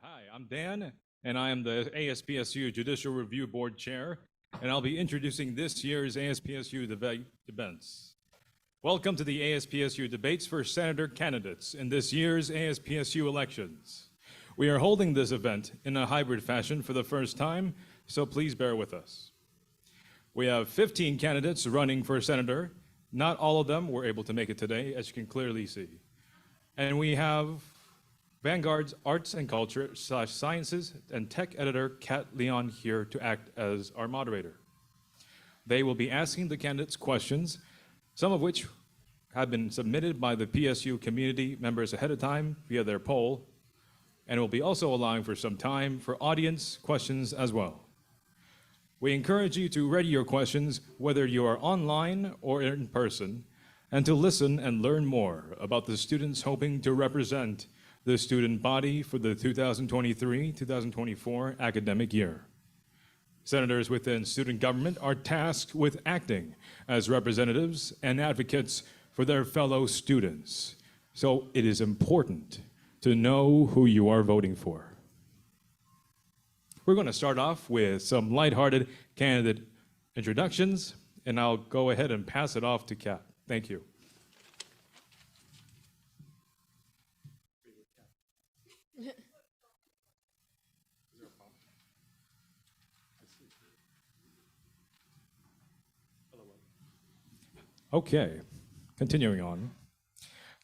right, hi, I'm Dan, and I am the ASPSU Judicial Review Board Chair, and I'll be introducing this year's ASPSU debates. Welcome to the ASPSU debates for senator candidates in this year's ASPSU elections. We are holding this event in a hybrid fashion for the first time, so please bear with us. We have 15 candidates running for senator. Not all of them were able to make it today, as you can clearly see. And we have Vanguard's Arts and Culture / Sciences and Tech Editor Kat Leon here to act as our moderator. They will be asking the candidates questions, some of which have been submitted by the PSU community members ahead of time via their poll, and will be also allowing for some time for audience questions as well. We encourage you to ready your questions whether you are online or in person, and to listen and learn more about the students hoping to represent the student body for the 2023-2024 academic year. Senators within student government are tasked with acting as representatives and advocates for their fellow students. So it is important to know who you are voting for. We're going to start off with some lighthearted candidate introductions, and I'll go ahead and pass it off to Kat. Thank you. Okay, continuing on.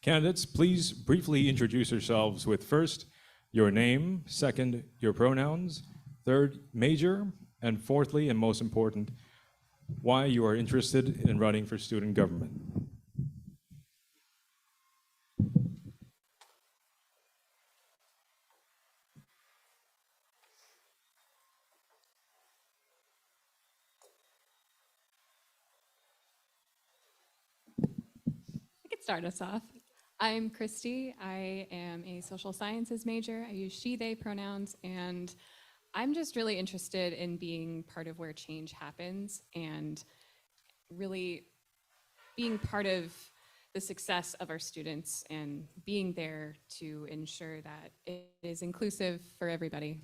Candidates, please briefly introduce yourselves with first, your name, second, your pronouns, third, major, and fourthly, and most important, why you are interested in running for student government. Start us off. I'm Christie. I am a social sciences major. I use she, they pronouns, and I'm just really interested in being part of where change happens and really being part of the success of our students and being there to ensure that it is inclusive for everybody.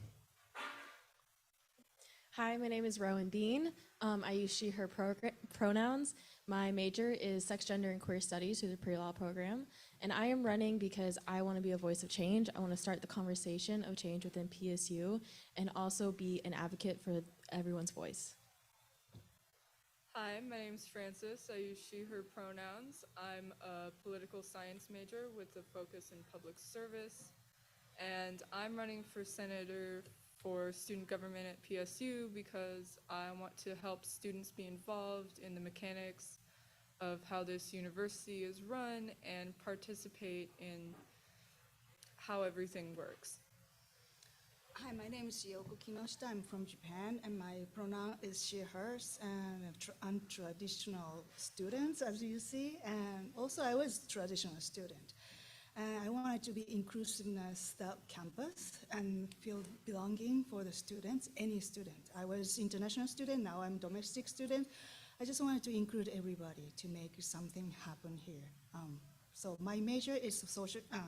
Hi, my name is Rowan Bean. I use she, her pronouns. My major is sex, gender, and queer studies through the pre-law program. And I am running because I want to be a voice of change. I want to start the conversation of change within PSU and also be an advocate for everyone's voice. Hi, my name is Frances. I use she, her pronouns. I'm a political science major with a focus in public service. And I'm running for senator for student government at PSU because I want to help students be involved in the mechanics of how this university is run and participate in how everything works. Hi, my name is Yoko Kinoshita. I'm from Japan, and my pronoun is she, hers, and I'm traditional student, as you see, and also I was a traditional student. I wanted to be inclusiveness of campus and feel belonging for the students, any student. I was international student, now I'm domestic student. I just wanted to include everybody to make something happen here. So my major is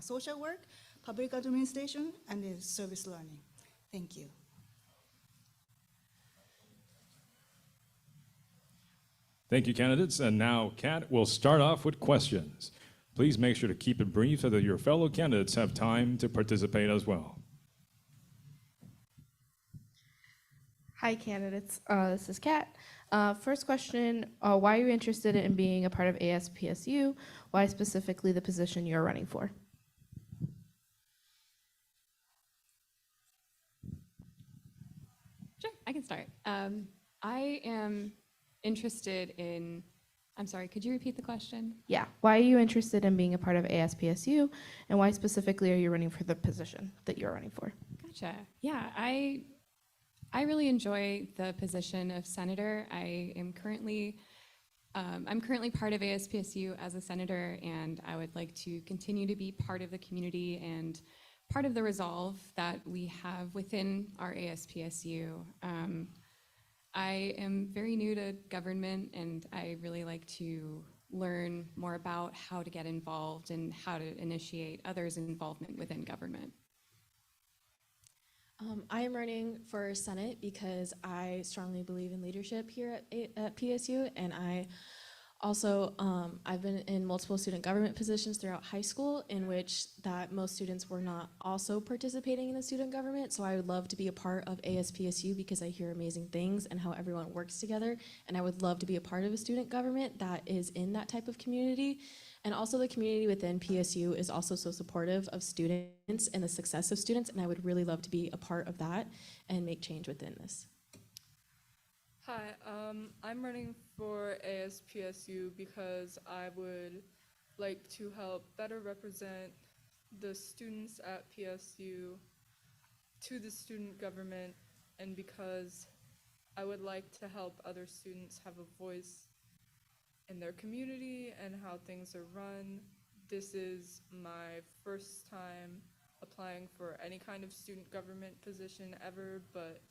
social work, public administration, and is service learning. Thank you. Thank you, candidates. And now, Kat will start off with questions. Please make sure to keep it brief so that your fellow candidates have time to participate as well. Hi, candidates. This is Kat. First question, why are you interested in being a part of ASPSU? Why specifically the position you're running for? Sure, I can start. I am interested in, I'm sorry, could you repeat the question? Yeah, why are you interested in being a part of ASPSU, and why specifically are you running for the position that you're running for? Gotcha. Yeah, I really enjoy the position of senator. I'm currently part of ASPSU as a senator, and I would like to continue to be part of the community and part of the resolve that we have within our ASPSU. I am very new to government, and I really like to learn more about how to get involved and how to initiate others' involvement within government. I am running for Senate because I strongly believe in leadership here at PSU, and I also, I've been in multiple student government positions throughout high school in which that most students were not also participating in the student government, so I would love to be a part of ASPSU because I hear amazing things and how everyone works together, and I would love to be a part of a student government that is in that type of community. And also the community within PSU is also so supportive of students and the success of students, and I would really love to be a part of that and make change within this. Hi, I'm running for ASPSU because I would like to help better represent the students at PSU to the student government, and because I would like to help other students have a voice in their community and how things are run. This is my first time applying for any kind of student government position ever, but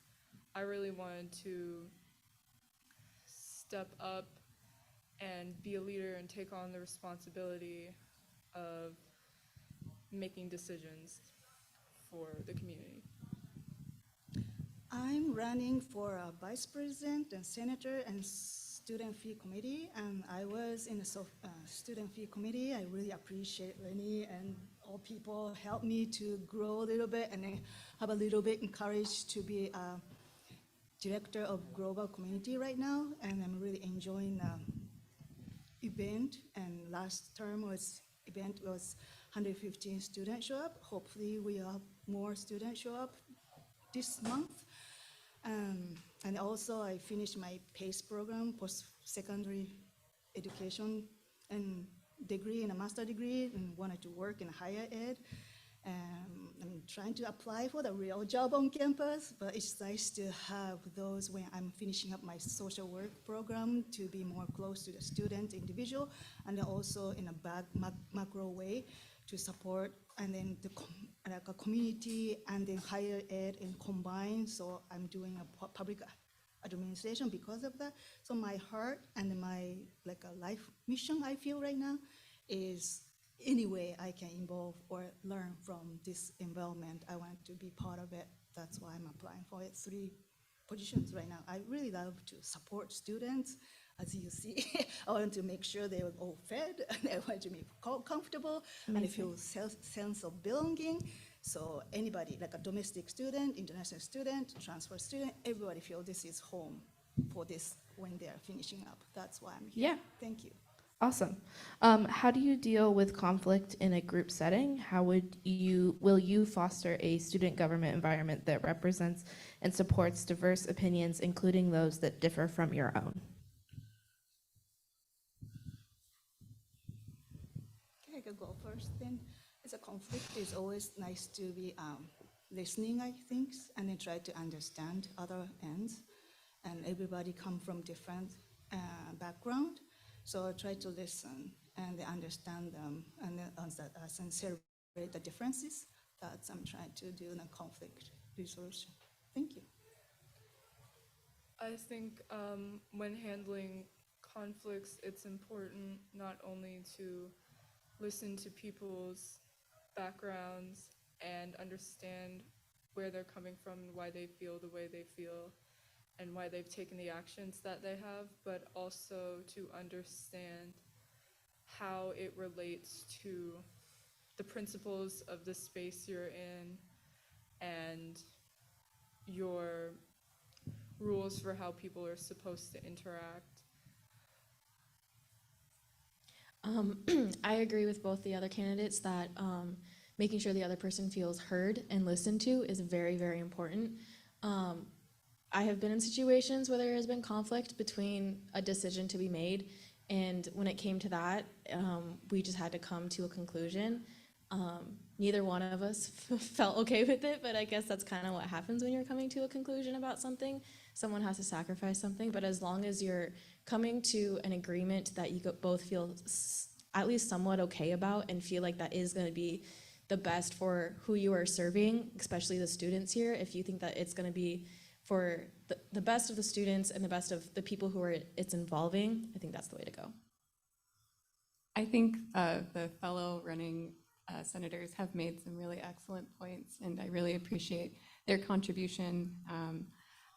I really wanted to step up and be a leader and take on the responsibility of making decisions for the community. I'm running for a vice president and senator and student fee committee, and I was in the student fee committee. I really appreciate Lenny and all people helped me to grow a little bit and I have a little bit encouraged to be a director of global community right now, and I'm really enjoying the event. And last term event was 115 students show up. Hopefully we have more students show up this month. And also I finished my PACE program, post-secondary education and degree and a master degree, and wanted to work in higher ed. I'm trying to apply for the real job on campus, but it's nice to have those when I'm finishing up my social work program to be more close to the student individual, and then also in a macro way to support, and then like a community and then higher ed and combine. So I'm doing a public administration because of that. So my heart and my like a life mission I feel right now is any way I can involve or learn from this environment. I want to be part of it. That's why I'm applying for it. 3 positions right now. I really love to support students. As you see, I want to make sure they are all fed, and I want to be comfortable and feel sense of belonging. So anybody, like a domestic student, international student, transfer student, everybody feel this is home for this when they're finishing up. That's why I'm here. Yeah. Thank you. Awesome. How do you deal with conflict in a group setting? How will you foster a student government environment that represents and supports diverse opinions, including those that differ from your own? Okay, I can go first then. As a conflict, it's always nice to be listening, I think, and then try to understand other ends. And everybody come from different background. So I try to listen and understand them and celebrate the differences. That's I'm trying to do in a conflict resolution. Thank you. I think when handling conflicts, it's important not only to listen to people's backgrounds and understand where they're coming from and why they feel the way they feel and why they've taken the actions that they have, but also to understand how it relates to the principles of the space you're in and your rules for how people are supposed to interact. I agree with both the other candidates that making sure the other person feels heard and listened to is very, very important. I have been in situations where there has been conflict between a decision to be made, and when it came to that, we just had to come to a conclusion. Neither one of us felt okay with it, but I guess that's kind of what happens when you're coming to a conclusion about something. Someone has to sacrifice something, but as long as you're coming to an agreement that you both feel at least somewhat okay about and feel like that is going to be the best for who you are serving, especially the students here, if you think that it's going to be for the best of the students and the best of the people who it's involving, I think that's the way to go. I think the fellow running senators have made some really excellent points, and I really appreciate their contribution.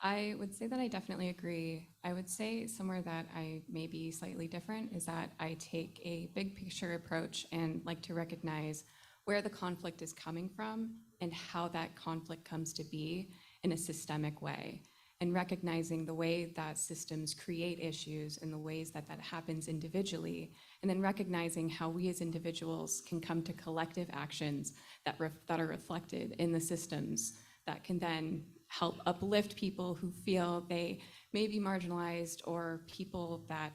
I would say that I definitely agree. I would say somewhere that I may be slightly different is that I take a big picture approach and like to recognize where the conflict is coming from and how that conflict comes to be in a systemic way, and recognizing the way that systems create issues and the ways that that happens individually, and then recognizing how we as individuals can come to collective actions that are reflected in the systems that can then help uplift people who feel they may be marginalized, or people that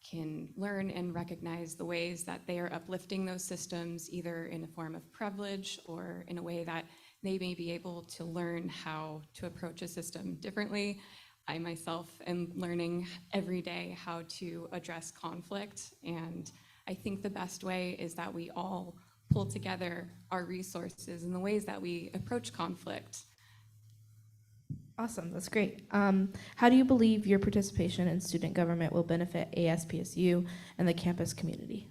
can learn and recognize the ways that they are uplifting those systems, either in a form of privilege or in a way that they may be able to learn how to approach a system differently. I myself am learning every day how to address conflict, and I think the best way is that we all pull together our resources in the ways that we approach conflict. Awesome, that's great. How do you believe your participation in student government will benefit ASPSU and the campus community?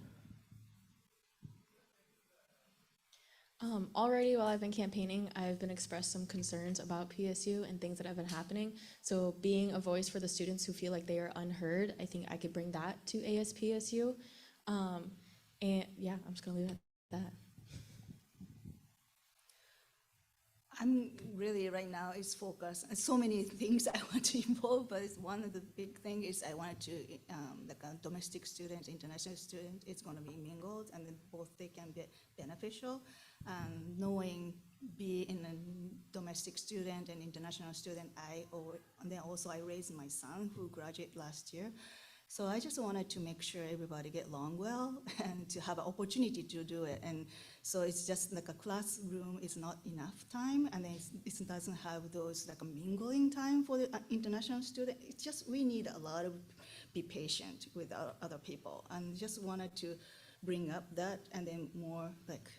Already while I've been campaigning, I've been expressed some concerns about PSU and things that have been happening. So being a voice for the students who feel like they are unheard, I think I could bring that to ASPSU. And yeah, I'm just gonna leave it at that. I'm really right now is focused on so many things I want to involve, but it's one of the big thing is I wanted to, like a domestic student, international student, it's gonna be mingled, and then both they can be beneficial. Knowing being a domestic student and international student, and then also I raised my son who graduated last year. So I just wanted to make sure everybody get along well and to have an opportunity to do it. And so it's just like a classroom is not enough time, and then it doesn't have those like a mingling time for the international student. It's just we need a lot of be patient with our other people, and just wanted to bring up that, and then more like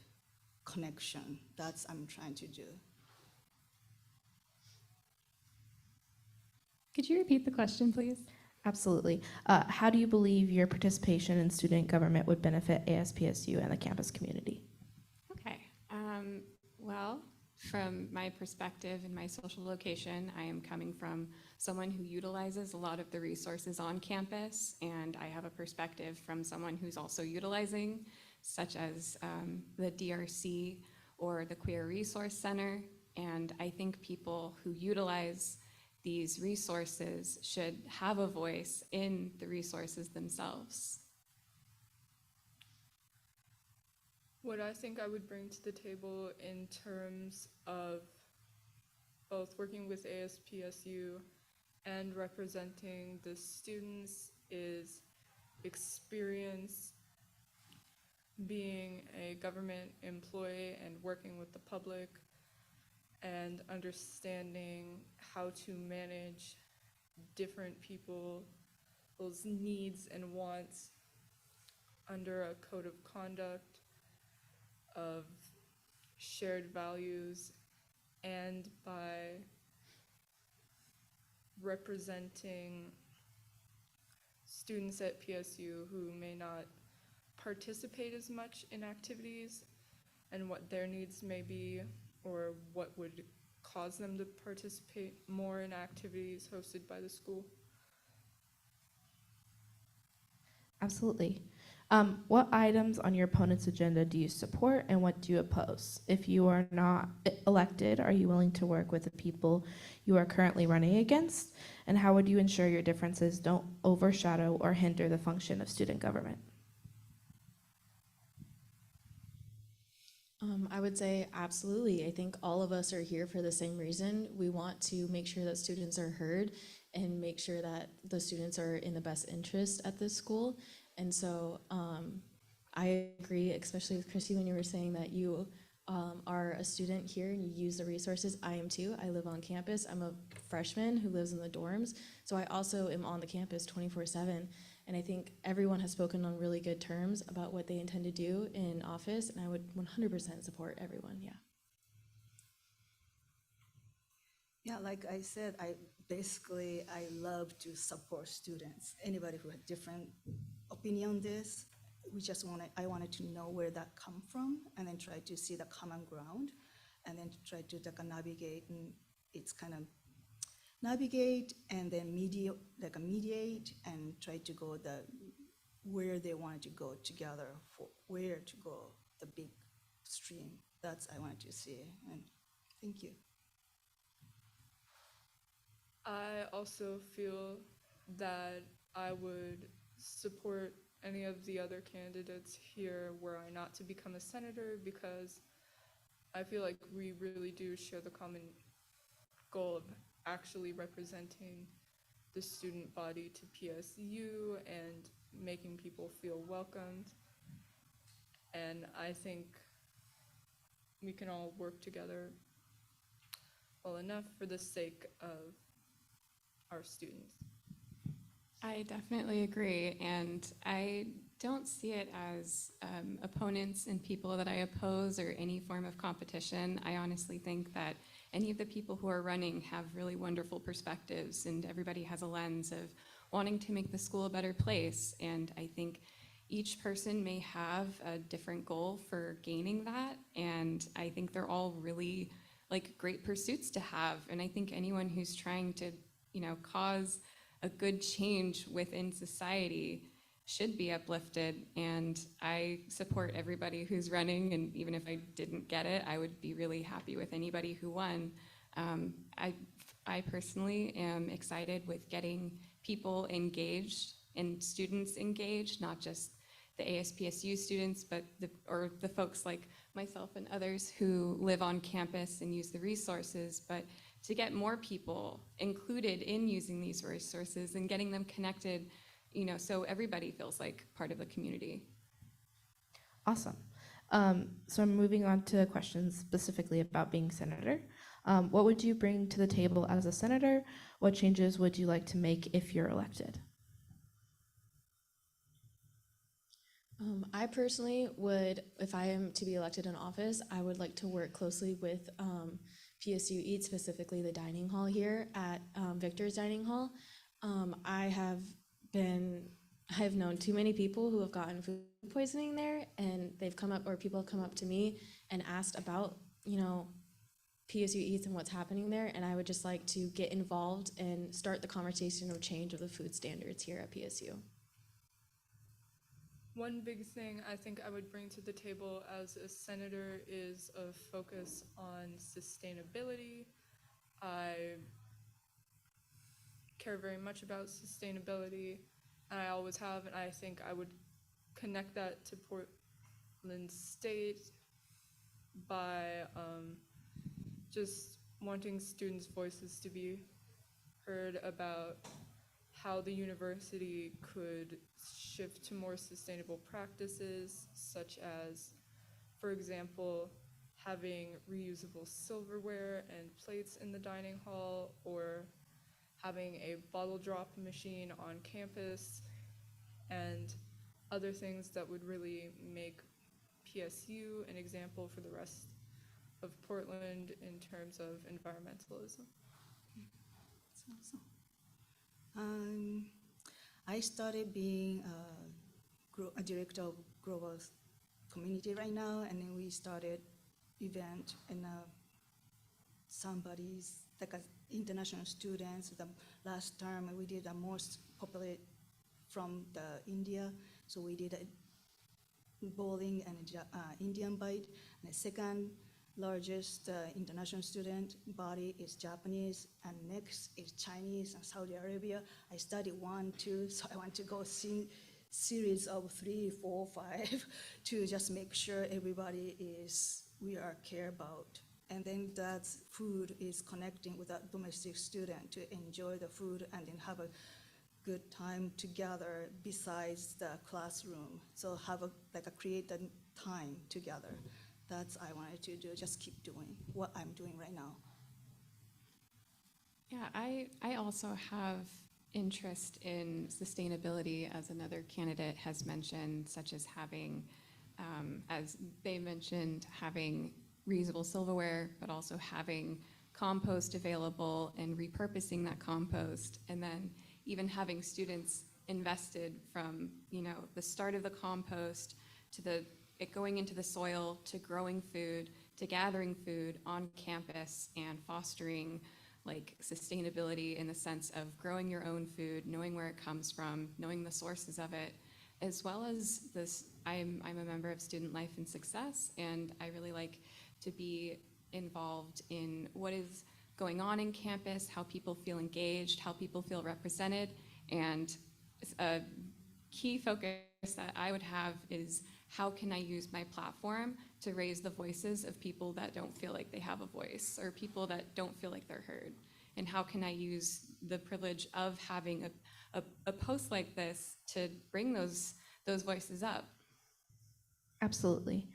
connection. That's I'm trying to do. Could you repeat the question, please? Absolutely. How do you believe your participation in student government would benefit ASPSU and the campus community? Okay. Well, from my perspective and my social location, I am coming from someone who utilizes a lot of the resources on campus, and I have a perspective from someone who's also utilizing, such as the DRC or the Queer Resource Center. And I think people who utilize these resources should have a voice in the resources themselves. What I think I would bring to the table in terms of both working with ASPSU and representing the students is experience being a government employee and working with the public, and understanding how to manage different people's needs and wants under a code of conduct of shared values, and by representing students at PSU who may not participate as much in activities and what their needs may be, or what would cause them to participate more in activities hosted by the school. Absolutely. What items on your opponent's agenda do you support, and what do you oppose? If you are not elected, are you willing to work with the people you are currently running against? And how would you ensure your differences don't overshadow or hinder the function of student government? I would say absolutely. I think all of us are here for the same reason. We want to make sure that students are heard and make sure that the students are in the best interest at this school. And so I agree, especially with Christie, when you were saying that you are a student here and you use the resources. I am too. I live on campus. I'm a freshman who lives in the dorms. So I also am on the campus 24/7. And I think everyone has spoken on really good terms about what they intend to do in office, and I would 100% support everyone, yeah. Yeah, like I said, I love to support students. Anybody who had different opinion on this, I wanted to know where that come from, and then try to see the common ground. and then try to like, navigate, and it's kind of navigate and then mediate and try to go where they wanted to go together, for where to go, the big stream. That's I wanted to see, and thank you. I also feel that I would support any of the other candidates here were I not to become a senator, because I feel like we really do share the common goal of actually representing the student body to PSU and making people feel welcomed. And I think we can all work together well enough for the sake of our students. I definitely agree, and I don't see it as opponents and people that I oppose or any form of competition. I honestly think that any of the people who are running have really wonderful perspectives, and everybody has a lens of wanting to make the school a better place, and I think each person may have a different goal for gaining that, and I think they're all really like great pursuits to have, and I think anyone who's trying to, cause a good change within society should be uplifted, and I support everybody who's running, and even if I didn't get it, I would be really happy with anybody who won. I personally am excited with getting people engaged and students engaged, not just the ASPSU students, but the folks like myself and others who live on campus and use the resources, but to get more people included in using these resources and getting them connected, so everybody feels like part of the community. Awesome. So I'm moving on to questions specifically about being senator. What would you bring to the table as a senator? What changes would you like to make if you're elected? I personally would, if I am to be elected in office, I would like to work closely with PSU Eats, specifically the dining hall here at Victor's Dining Hall. I have known too many people who have gotten food poisoning there, and people have come up to me and asked about, PSU Eats and what's happening there, and I would just like to get involved and start the conversation of change of the food standards here at PSU. One big thing I think I would bring to the table as a senator is a focus on sustainability. I care very much about sustainability, and I always have, and I think I would connect that to Portland State by just wanting students' voices to be heard about how the university could shift to more sustainable practices, such as, for example, having reusable silverware and plates in the dining hall, or having a bottle drop machine on campus, and other things that would really make PSU an example for the rest of Portland in terms of environmentalism. I started being a director of global community right now, and then we started event in somebody's like international students. The last term we did the most popular from the India, so we did a bowling and Indian bite. And the second largest international student body is Japanese, and next is Chinese and Saudi Arabia. I studied 1, 2, so I want to go see series of 3, 4, 5 to just make sure everybody we are care about. And then that food is connecting with that domestic student to enjoy the food and then have a good time together besides the classroom. So create a time together. That's I wanted to do, just keep doing what I'm doing right now. Yeah, I also have interest in sustainability, as another candidate has mentioned, such as having, as they mentioned, having reusable silverware, but also having compost available and repurposing that compost, and then even having students invested from the start of the compost to it going into the soil, to growing food, to to gathering food on campus and fostering like sustainability in the sense of growing your own food, knowing where it comes from, knowing the sources of it, as well as this. I'm a member of Student Life and Success, and I really like to be involved in what is going on in campus, how people feel engaged, how people feel represented, and a key focus that I would have is how can I use my platform to raise the voices of people that don't feel like they have a voice or people that don't feel like they're heard? And how can I use the privilege of having a post like this to bring those voices up? Absolutely.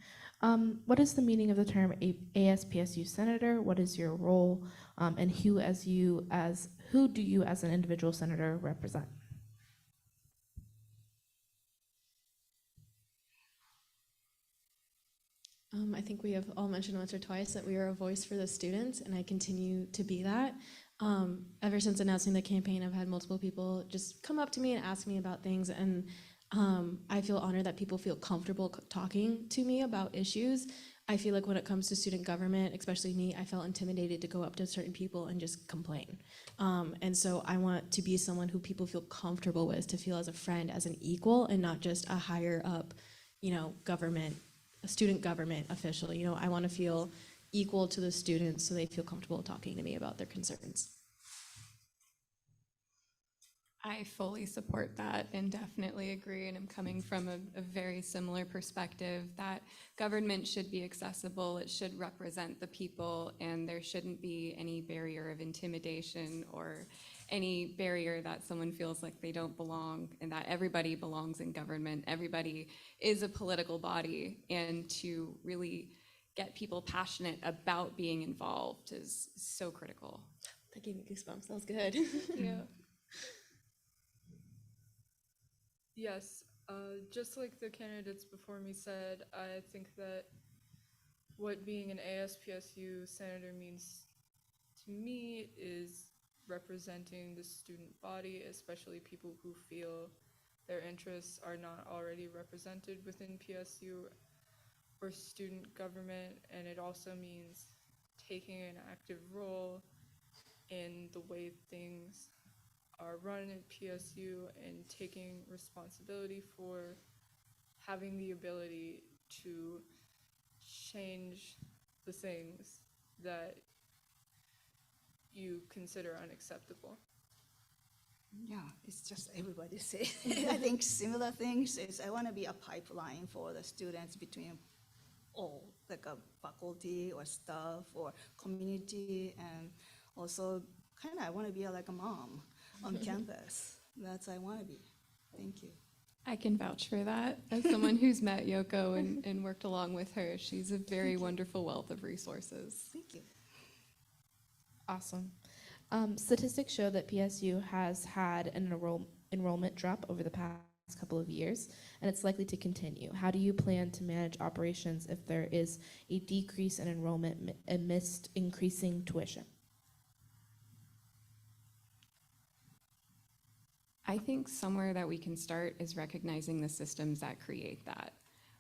What is the meaning of the term ASPSU senator? What is your role, and who do you as an individual senator represent? I think we have all mentioned once or twice that we are a voice for the students, and I continue to be that. Ever since announcing the campaign, I've had multiple people just come up to me and ask me about things, and I feel honored that people feel comfortable talking to me about issues. I feel like when it comes to student government, especially me, I felt intimidated to go up to certain people and just complain. And so I want to be someone who people feel comfortable with, to feel as a friend, as an equal, and not just a higher up, a student government official. I want to feel equal to the students so they feel comfortable talking to me about their concerns. I fully support that and definitely agree, and I'm coming from a very similar perspective that government should be accessible, it should represent the people, and there shouldn't be any barrier of intimidation or any barrier that someone feels like they don't belong, and that everybody belongs in government. Everybody is a political body, and to really get people passionate about being involved is so critical. That gave me goosebumps. That was good. Yeah. Yes, just like the candidates before me said, I think that what being an ASPSU senator means to me is representing the student body, especially people who feel their interests are not already represented within PSU or student government, and it also means taking an active role in the way things are run at PSU and taking responsibility for having the ability to change the things that you consider unacceptable. Yeah, it's just everybody say. I think similar things is I want to be a pipeline for the students between all, like a faculty or staff or community, and also kind of I want to be like a mom on campus. That's I want to be. Thank you. I can vouch for that. As someone who's met Yoko and worked along with her, she's a very wonderful wealth of resources. Thank you. Awesome. Statistics show that PSU has had an enrollment drop over the past couple of years, and it's likely to continue. How do you plan to manage operations if there is a decrease in enrollment amidst increasing tuition? I think somewhere that we can start is recognizing the systems that create that.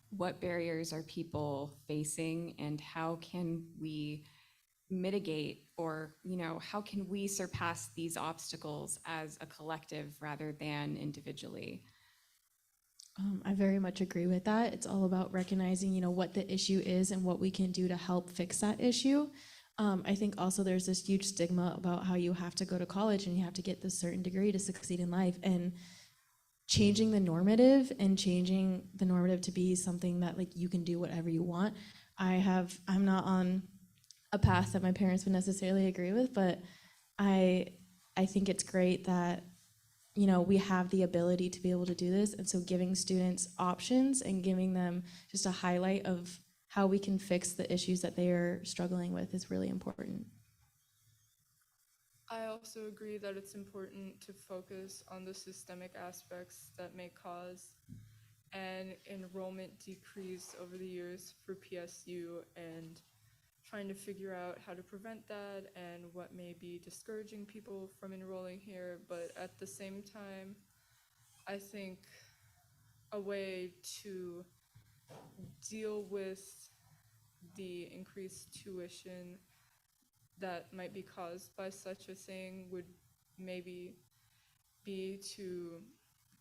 What barriers are people facing, and how can we mitigate, or how can we surpass these obstacles as a collective rather than individually? I very much agree with that. It's all about recognizing, what the issue is and what we can do to help fix that issue. I think also there's this huge stigma about how you have to go to college and you have to get this certain degree to succeed in life, and changing the normative to be something that like you can do whatever you want. I'm not on a path that my parents would necessarily agree with, but I think it's great that we have the ability to be able to do this, and so giving students options and giving them just a highlight of how we can fix the issues that they are struggling with is really important. I also agree that it's important to focus on the systemic aspects that may cause an enrollment decrease over the years for PSU, and trying to figure out how to prevent that and what may be discouraging people from enrolling here. But at the same time, I think a way to deal with the increased tuition that might be caused by such a thing would maybe be to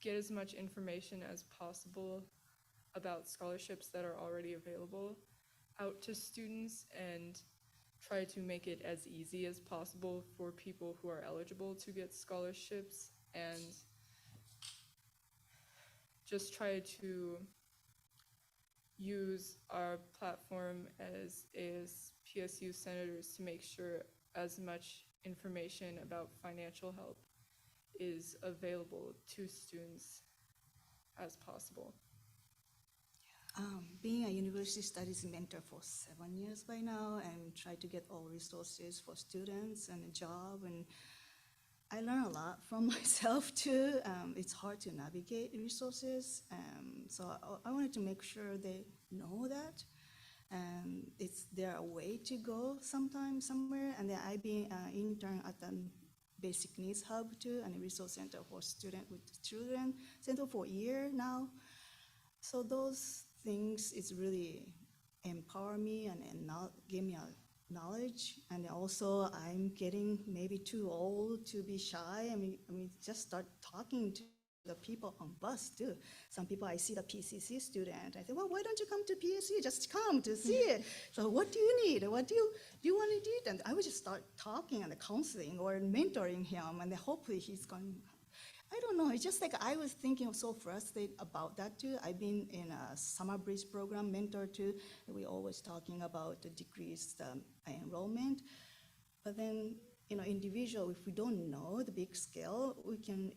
get as much information as possible about scholarships that are already available out to students and try to make it as easy as possible for people who are eligible to get scholarships, and just try to use our platform as ASPSU senators to make sure as much information about financial help is available to students as possible. Being a university studies mentor for 7 years by now, and try to get all resources for students and a job, and I learn a lot from myself too. It's hard to navigate resources, so I wanted to make sure they know that, and it's there a way to go sometime somewhere. And then I've been an intern at the Basic Needs Hub too, and a resource center for student with children center for a year now. So those things is really empower me and not give me a knowledge. And also I'm getting maybe too old to be shy. I mean, just start talking to the people on bus too. Some people, I see the PCC student, I think, well, why don't you come to PSC? Just come to see it. So what do you need? What do you want to do? And I would just start talking and counseling or mentoring him, and then hopefully he's going. I don't know, it's just like I was thinking so frustrated about that too. I've been in a summer bridge program mentor too. We're always talking about the decreased enrollment. But then, individual, if we don't know the big scale,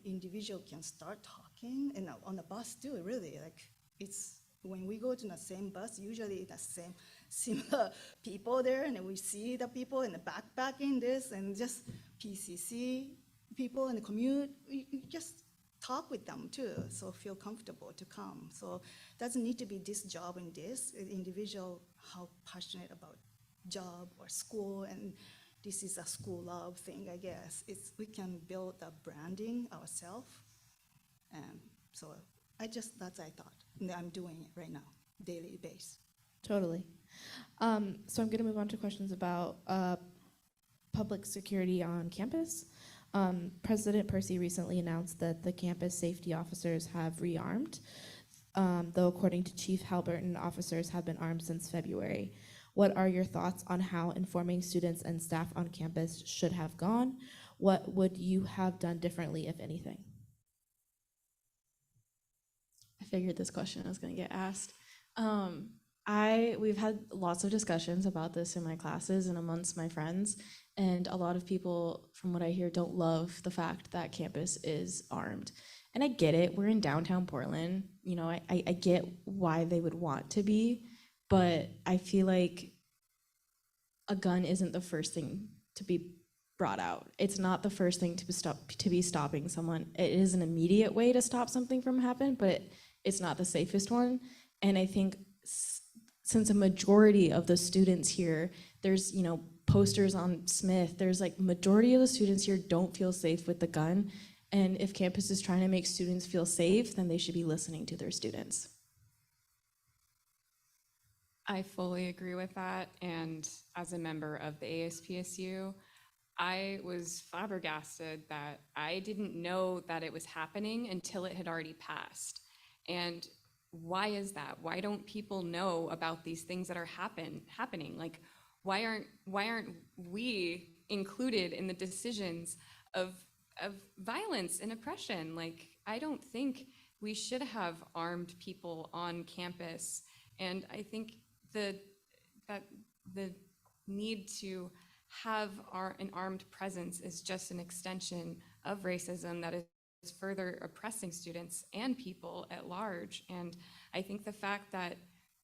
individual can start talking, and on the bus too, really, like it's, when we go to the same bus, usually the same similar people there, and then we see the people in the backpacking this, and just PCC people in the commute, you just talk with them too, so feel comfortable to come. So doesn't need to be this job and this individual, how passionate about job or school, and this is a school love thing, I guess. We can build the branding ourselves, and so that's I thought, and I'm doing it right now, daily base. Totally. So I'm going to move on to questions about public security on campus. President Percy recently announced that the campus safety officers have rearmed, though according to Chief Halberton, officers have been armed since February. What are your thoughts on how informing students and staff on campus should have gone? What would you have done differently, if anything? I figured this question was going to get asked. We've had lots of discussions about this in my classes and amongst my friends, and a lot of people, from what I hear, don't love the fact that campus is armed. And I get it, we're in downtown Portland, I get why they would want to be, but I feel like a gun isn't the first thing to be brought out. It's not the first thing to be stopping someone. It is an immediate way to stop something from happening, but it's not the safest one. And I think since a majority of the students here, there's posters on Smith, there's like majority of the students here don't feel safe with the gun. And if campus is trying to make students feel safe, then they should be listening to their students. I fully agree with that, and as a member of the ASPSU, I was flabbergasted that I didn't know that it was happening until it had already passed. And why is that? Why don't people know about these things that are happening? Like, why aren't we included in the decisions of violence and oppression? Like, I don't think we should have armed people on campus, and I think that the need to have an armed presence is just an extension of racism that is further oppressing students and people at large. And I think the fact that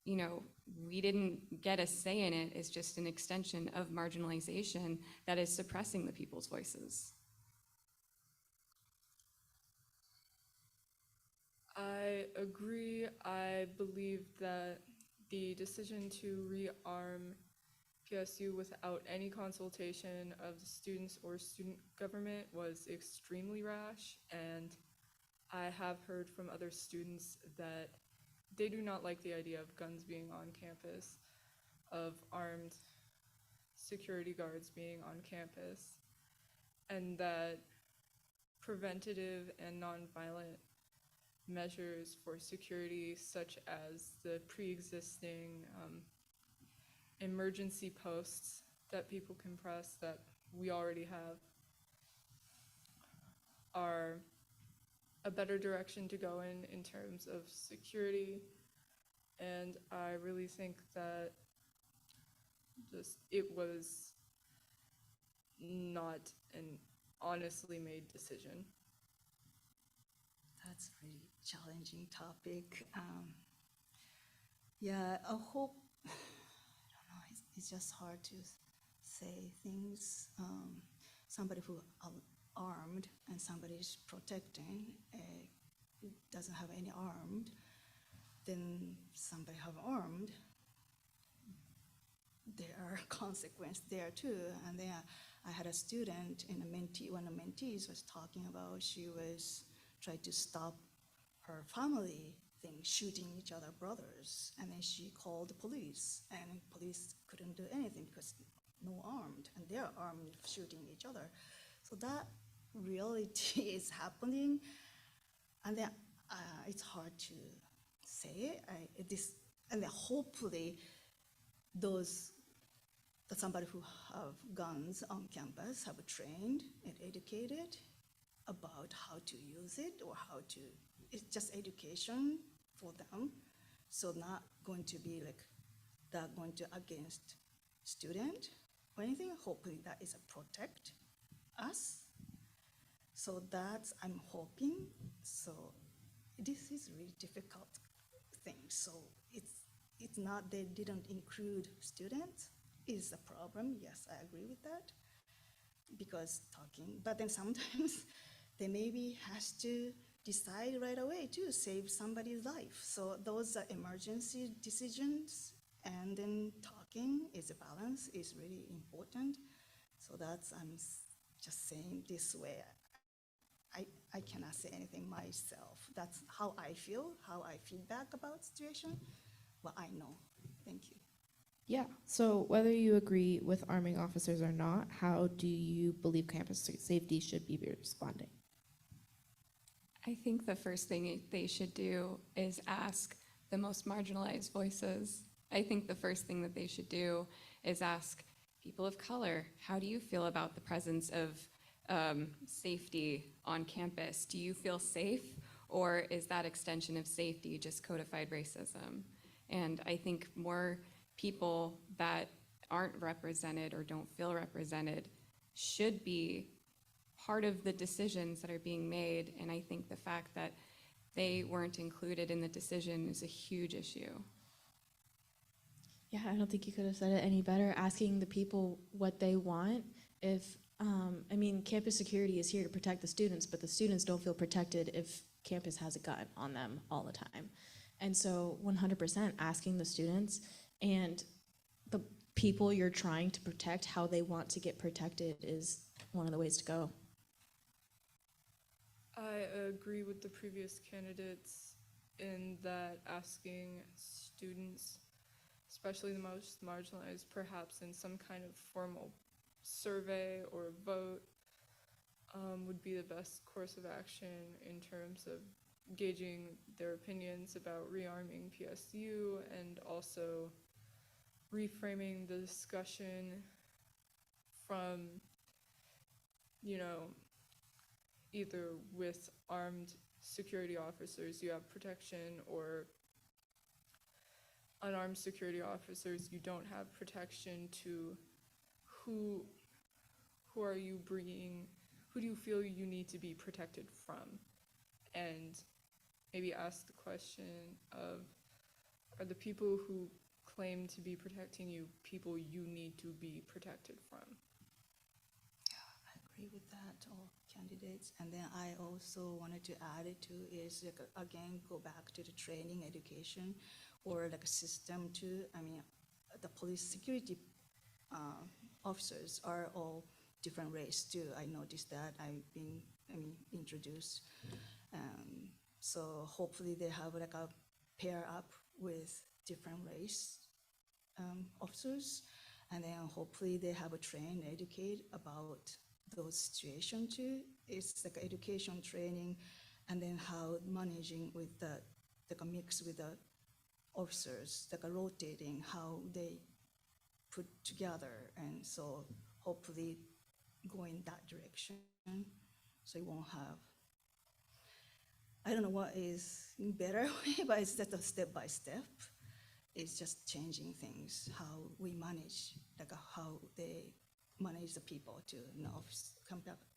we didn't get a say in it is just an extension of marginalization that is suppressing the people's voices. I agree. I believe that the decision to rearm PSU without any consultation of the students or student government was extremely rash, and I have heard from other students that they do not like the idea of guns being on campus. of armed security guards being on campus, and that preventative and nonviolent measures for security, such as the pre-existing emergency posts that people can press that we already have, are a better direction to go in terms of security. And I really think that just it was not an honestly made decision. That's a really challenging topic. Yeah, I hope, I don't know, it's just hard to say things. Somebody who armed and somebody is protecting, doesn't have any armed, then somebody have armed, there are consequences there too. And then I had a student in a mentee, one of the mentees was talking about she was trying to stop her family thing, shooting each other brothers. And then she called the police, and police couldn't do anything because no armed, and they're armed shooting each other. So that reality is happening, and then it's hard to say. And then hopefully those that somebody who have guns on campus have trained and educated about how to use it, or how to, it's just education for them. So not going to be like that going to against student or anything. Hopefully that is a protect us. So that's, I'm hoping. So this is really difficult thing. So it's not, they didn't include students is a problem. Yes, I agree with that. Because talking, but then sometimes they maybe has to decide right away to save somebody's life. So those are emergency decisions, and then talking is a balance is really important. So that's, I'm just saying this way. I cannot say anything myself. That's how I feel, how I feedback about situation, what I know. Thank you. Yeah, so whether you agree with arming officers or not, how do you believe campus safety should be responding? I think the first thing they should do is ask the most marginalized voices. I think the first thing that they should do is ask people of color, how do you feel about the presence of safety on campus? Do you feel safe, or is that extension of safety just codified racism? And I think more people that aren't represented or don't feel represented should be part of the decisions that are being made. And I think the fact that they weren't included in the decision is a huge issue. Yeah, I don't think you could have said it any better. Asking the people what they want. If, I mean, campus security is here to protect the students, but the students don't feel protected if campus has a gun on them all the time. And so 100% asking the students and the people you're trying to protect, how they want to get protected is one of the ways to go. I agree with the previous candidates in that asking students, especially the most marginalized, perhaps in some kind of formal survey or vote, would be the best course of action in terms of gauging their opinions about rearming PSU, and also reframing the discussion from, you know, either with armed security officers you have protection, or unarmed security officers you don't have protection, to who are you bringing, who do you feel you need to be protected from? And maybe ask the question of, are the people who claim to be protecting you people you need to be protected from? Yeah, I agree with that, all candidates. And then I also wanted to add it to is, like, again, go back to the training, education, or like a system to, I mean, the police security officers are all different race too. I noticed that I've been, introduced. So hopefully they have like a pair up with different race officers, and then hopefully they have a train, educate about those situations too. It's like education training, and then how managing with the like a mix with the officers, like a rotating, how they put together, and so hopefully go in that direction. So you won't have, I don't know what is better way, but it's just a step by step. It's just changing things, how we manage, like how they manage the people to in office,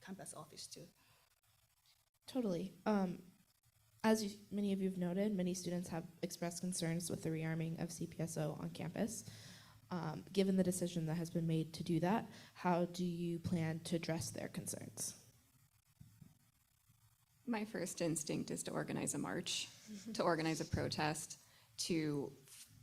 campus office too. Totally. As many of you have noted, many students have expressed concerns with the rearming of CPSO on campus. Given the decision that has been made to do that, how do you plan to address their concerns? My first instinct is to organize a march, to organize a protest, to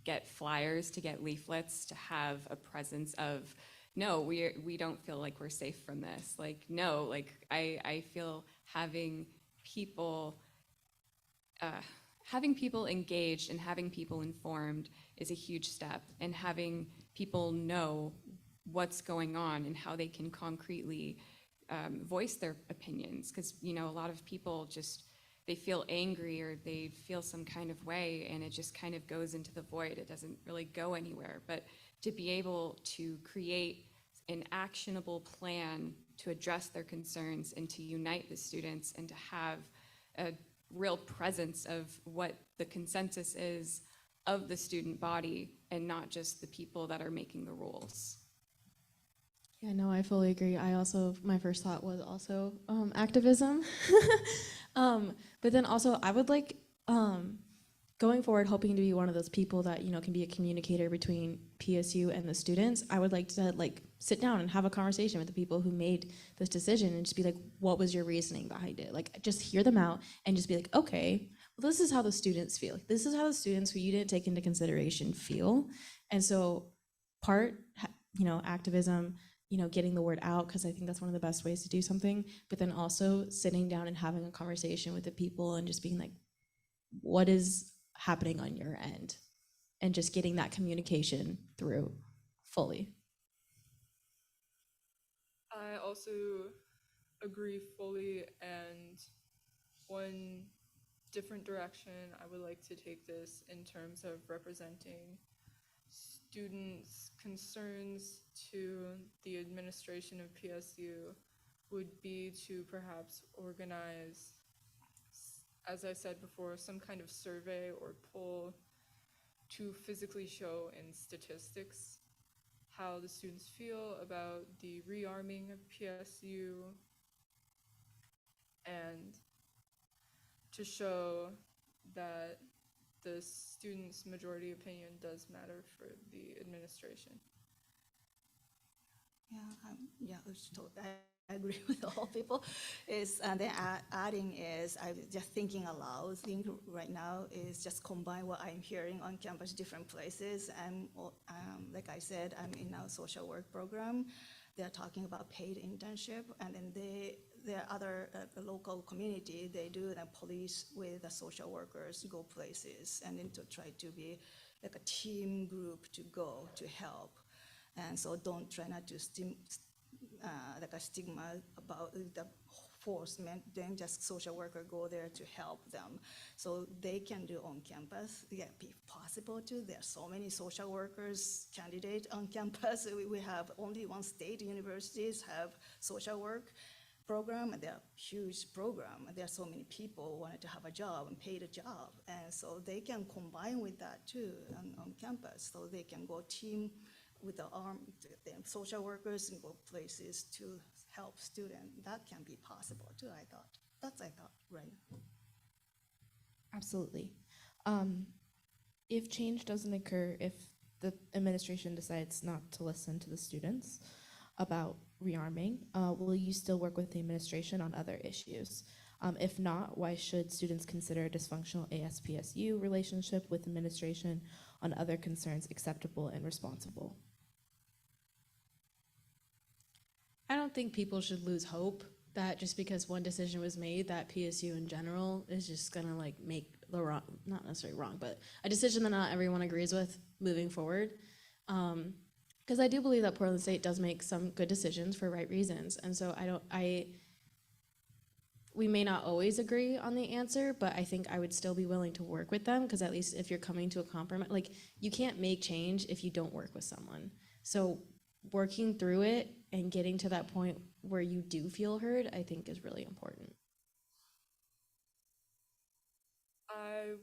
get flyers, to get leaflets, to have a presence of, no, we don't feel like we're safe from this. Like, no, like I feel having people engaged and having people informed is a huge step, and having people know what's going on and how they can concretely voice their opinions. Because, you know, a lot of people just, they feel angry or they feel some kind of way, and it just kind of goes into the void. It doesn't really go anywhere. But to be able to create an actionable plan to address their concerns and to unite the students and to have a real presence of what the consensus is of the student body and not just the people that are making the rules. Yeah, no, I fully agree. My first thought was also activism. But then also I would like, going forward, hoping to be one of those people that, you know, can be a communicator between PSU and the students. I would like to sit down and have a conversation with the people who made this decision and just be like, what was your reasoning behind it? Like, just hear them out and just be like, okay, well, this is how the students feel. This is how the students who you didn't take into consideration feel. And so activism, getting the word out, because I think that's one of the best ways to do something, but then also sitting down and having a conversation with the people and just being like, what is happening on your end? And just getting that communication through fully. I also agree fully, and one different direction I would like to take this in terms of representing students' concerns to the administration of PSU would be to perhaps organize, as I said before, some kind of survey or poll to physically show in statistics how the students feel about the rearming of PSU, and to show that the students' majority opinion does matter for the administration. I agree with all people. Then adding is, I'm just thinking aloud. Think right now is just combine what I'm hearing on campus, different places. And like I said, I'm in our social work program. They're talking about paid internship, and then there are other local community. They do the police with the social workers go places, and then to try to be like a team group to go to help. And so don't try not to like a stigma about the enforcement, then just social worker go there to help them. So they can do on campus, be possible to. There are so many social workers candidate on campus. We have only one state universities have social work program, and they're huge program. There are so many people wanted to have a job and paid a job. And so they can combine with that too on campus. So they can go team with the social workers and go places to help students. That can be possible too, I thought, right? Absolutely. If change doesn't occur, if the administration decides not to listen to the students about rearming, will you still work with the administration on other issues? If not, why should students consider a dysfunctional ASPSU relationship with administration on other concerns acceptable and responsible? I don't think people should lose hope that just because one decision was made, that PSU in general is just gonna make the wrong, not necessarily wrong, but a decision that not everyone agrees with moving forward. Because I do believe that Portland State does make some good decisions for right reasons. And so we may not always agree on the answer, but I think I would still be willing to work with them, because at least if you're coming to a compromise, like, you can't make change if you don't work with someone. So working through it and getting to that point where you do feel heard, I think is really important. I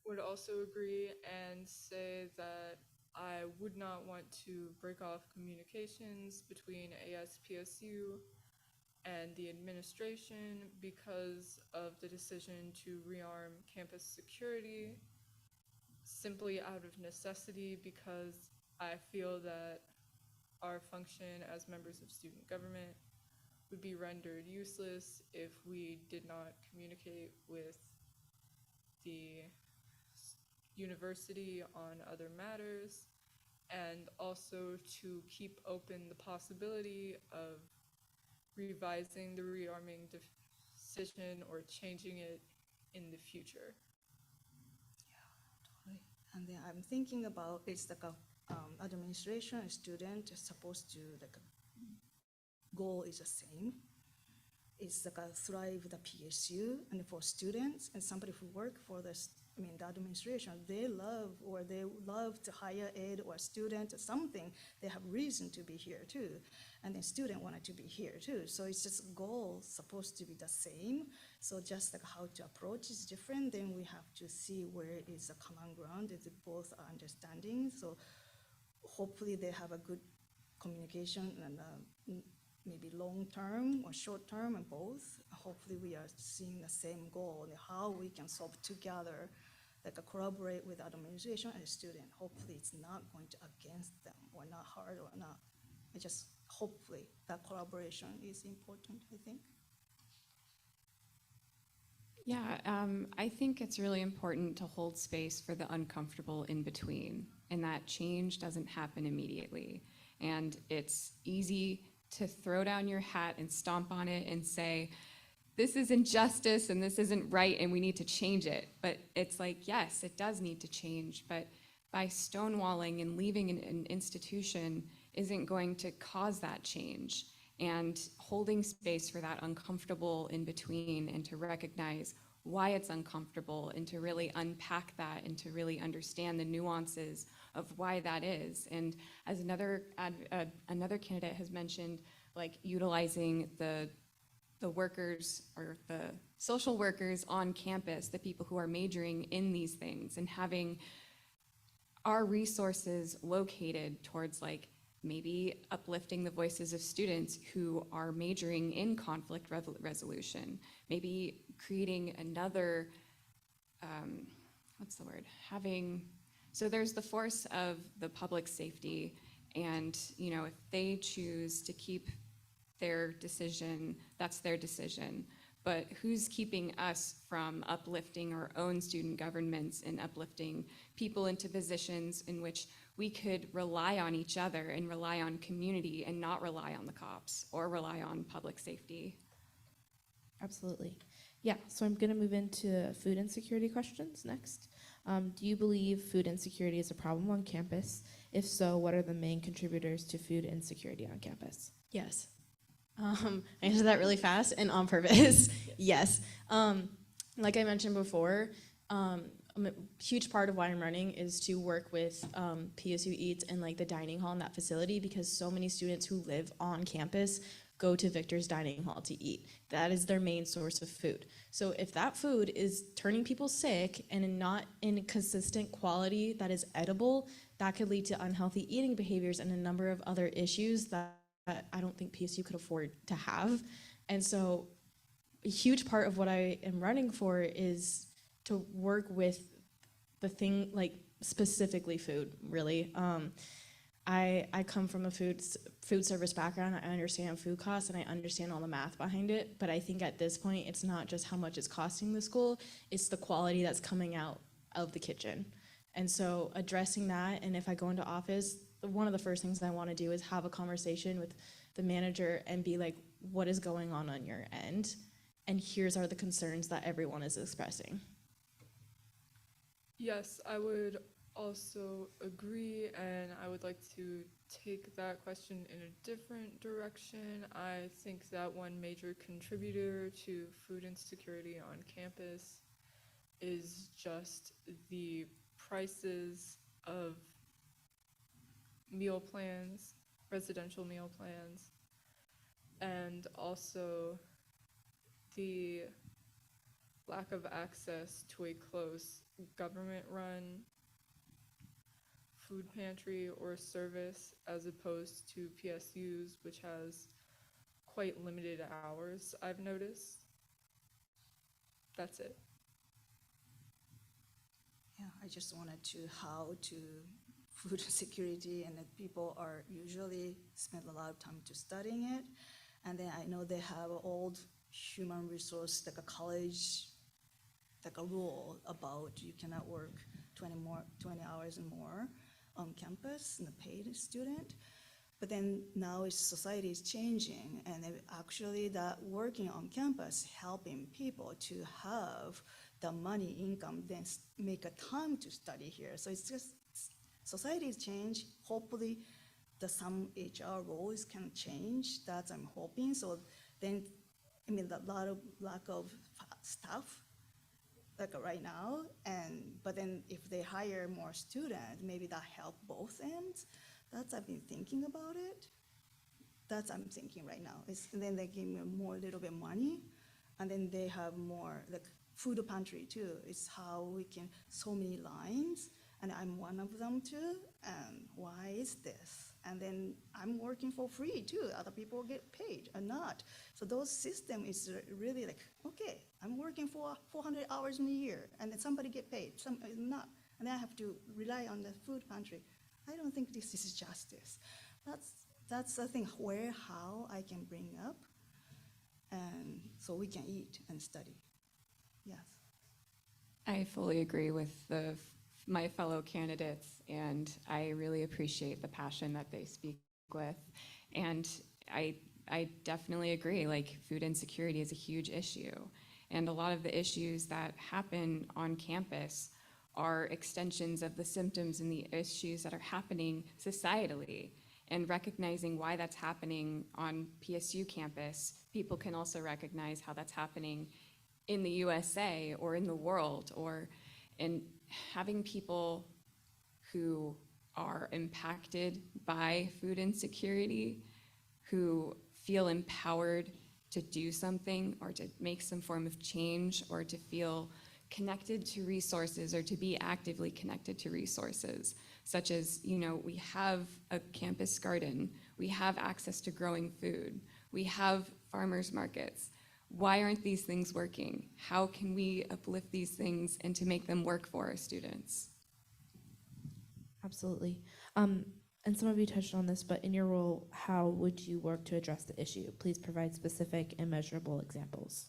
would also agree and say that I would not want to break off communications between ASPSU and the administration because of the decision to rearm campus security, simply out of necessity, because I feel that our function as members of student government would be rendered useless if we did not communicate with the university on other matters, and also to keep open the possibility of revising the rearming decision or changing it in the future. Totally. And then I'm thinking about, it's like a administration and student is supposed to, like, goal is the same. It's like a thrive the PSU, and for students and somebody who work for the administration, they love to hire ed or student or something. They have reason to be here too, and the student wanted to be here too. So it's just goal supposed to be the same. So just like how to approach is different. Then we have to see where is the common ground. Is it both understanding? So hopefully they have a good communication and maybe long-term or short-term and both. Hopefully we are seeing the same goal and how we can solve together, like collaborate with administration and student. Hopefully it's not going to against them or not hard or not. I just hopefully that collaboration is important, I think. Yeah, I think it's really important to hold space for the uncomfortable in between, and that change doesn't happen immediately. And it's easy to throw down your hat and stomp on it and say, this is injustice and this isn't right and we need to change it. But it's like, yes, it does need to change, but by stonewalling and leaving an institution isn't going to cause that change. And holding space for that uncomfortable in between, and to recognize why it's uncomfortable, and to really unpack that, and to really understand the nuances of why that is. And as another candidate has mentioned, like utilizing the workers or the social workers on campus, the people who are majoring in these things, and having our resources located towards, like, maybe uplifting the voices of students who are majoring in conflict resolution, maybe creating another, so there's the force of the public safety, and, if they choose to keep their decision, that's their decision. But who's keeping us from uplifting our own student governments and uplifting people into positions in which we could rely on each other and rely on community and not rely on the cops or rely on public safety? Absolutely. Yeah, so I'm going to move into food insecurity questions next. Do you believe food insecurity is a problem on campus? If so, what are the main contributors to food insecurity on campus? Yes. I answered that really fast and on purpose. Yes. Like I mentioned before, a huge part of why I'm running is to work with PSU Eats and like the dining hall in that facility, because so many students who live on campus go to Victor's Dining Hall to eat. That is their main source of food. So if that food is turning people sick and not in consistent quality that is edible, that could lead to unhealthy eating behaviors and a number of other issues that I don't think PSU could afford to have. And so a huge part of what I am running for is to work with the thing, like specifically food, really. I come from a food service background. I understand food costs and I understand all the math behind it, but I think at this point it's not just how much it's costing the school, it's the quality that's coming out of the kitchen. And so addressing that, and if I go into office, one of the first things I want to do is have a conversation with the manager and be like, what is going on your end? And here's are the concerns that everyone is expressing. Yes, I would also agree, and I would like to take that question in a different direction. I think that one major contributor to food insecurity on campus is just the prices of meal plans, residential meal plans, and also the lack of access to a close government-run food pantry or service as opposed to PSUs, which has quite limited hours, I've noticed. That's it. Yeah, I just wanted to how to food security, and that people are usually spend a lot of time to studying it, and then I know they have old human resource like a college, like a rule about you cannot work 20 hours and more on campus and a paid student. But then now society is changing, and actually that working on campus helping people to have the money income, then make a time to study here. So it's just society is changed. Hopefully, some HR roles can change. That's I'm hoping. So then, I mean, a lot of lack of staff, like right now, but then if they hire more students, maybe that help both ends. That's I've been thinking about it. That's I'm thinking right now. And then they give me more little bit money, and then they have more like food pantry too. It's how we can so many lines, and I'm one of them too. And why is this? And then I'm working for free too. Other people get paid or not. So those system is really like, okay, I'm working for 400 hours in a year, and then somebody get paid, some not, and then I have to rely on the food pantry. I don't think this is justice. That's the thing how I can bring up, and so we can eat and study. Yes. I fully agree with my fellow candidates, and I really appreciate the passion that they speak with. And I definitely agree, like food insecurity is a huge issue. And a lot of the issues that happen on campus are extensions of the symptoms and the issues that are happening societally. And recognizing why that's happening on PSU campus, people can also recognize how that's happening in the USA or in the world, or in having people who are impacted by food insecurity, who feel empowered to do something or to make some form of change or to feel connected to resources or to be actively connected to resources, such as, we have a campus garden, we have access to growing food, we have farmers markets. Why aren't these things working? How can we uplift these things and to make them work for our students? Absolutely. And some of you touched on this, but in your role, how would you work to address the issue? Please provide specific and measurable examples.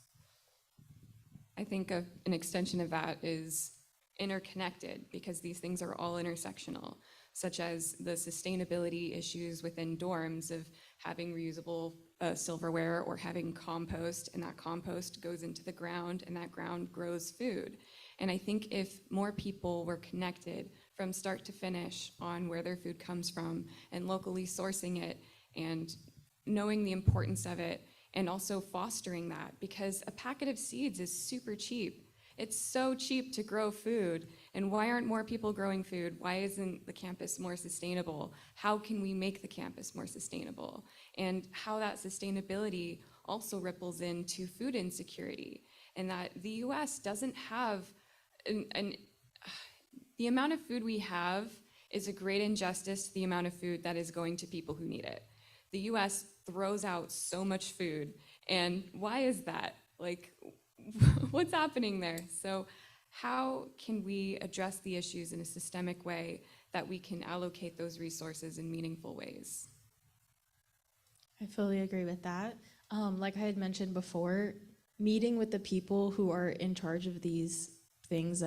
I think an extension of that is interconnected, because these things are all intersectional, such as the sustainability issues within dorms of having reusable silverware or having compost, and that compost goes into the ground and that ground grows food. And I think if more people were connected from start to finish on where their food comes from and locally sourcing it and knowing the importance of it, and also fostering that, because a packet of seeds is super cheap. It's so cheap to grow food. And why aren't more people growing food? Why isn't the campus more sustainable? How can we make the campus more sustainable? And how that sustainability also ripples into food insecurity, and that the US doesn't have the amount of food we have is a great injustice to the amount of food that is going to people who need it. The US throws out so much food, and why is that? Like, what's happening there? So how can we address the issues in a systemic way that we can allocate those resources in meaningful ways? I fully agree with that. Like I had mentioned before, meeting with the people who are in charge of these things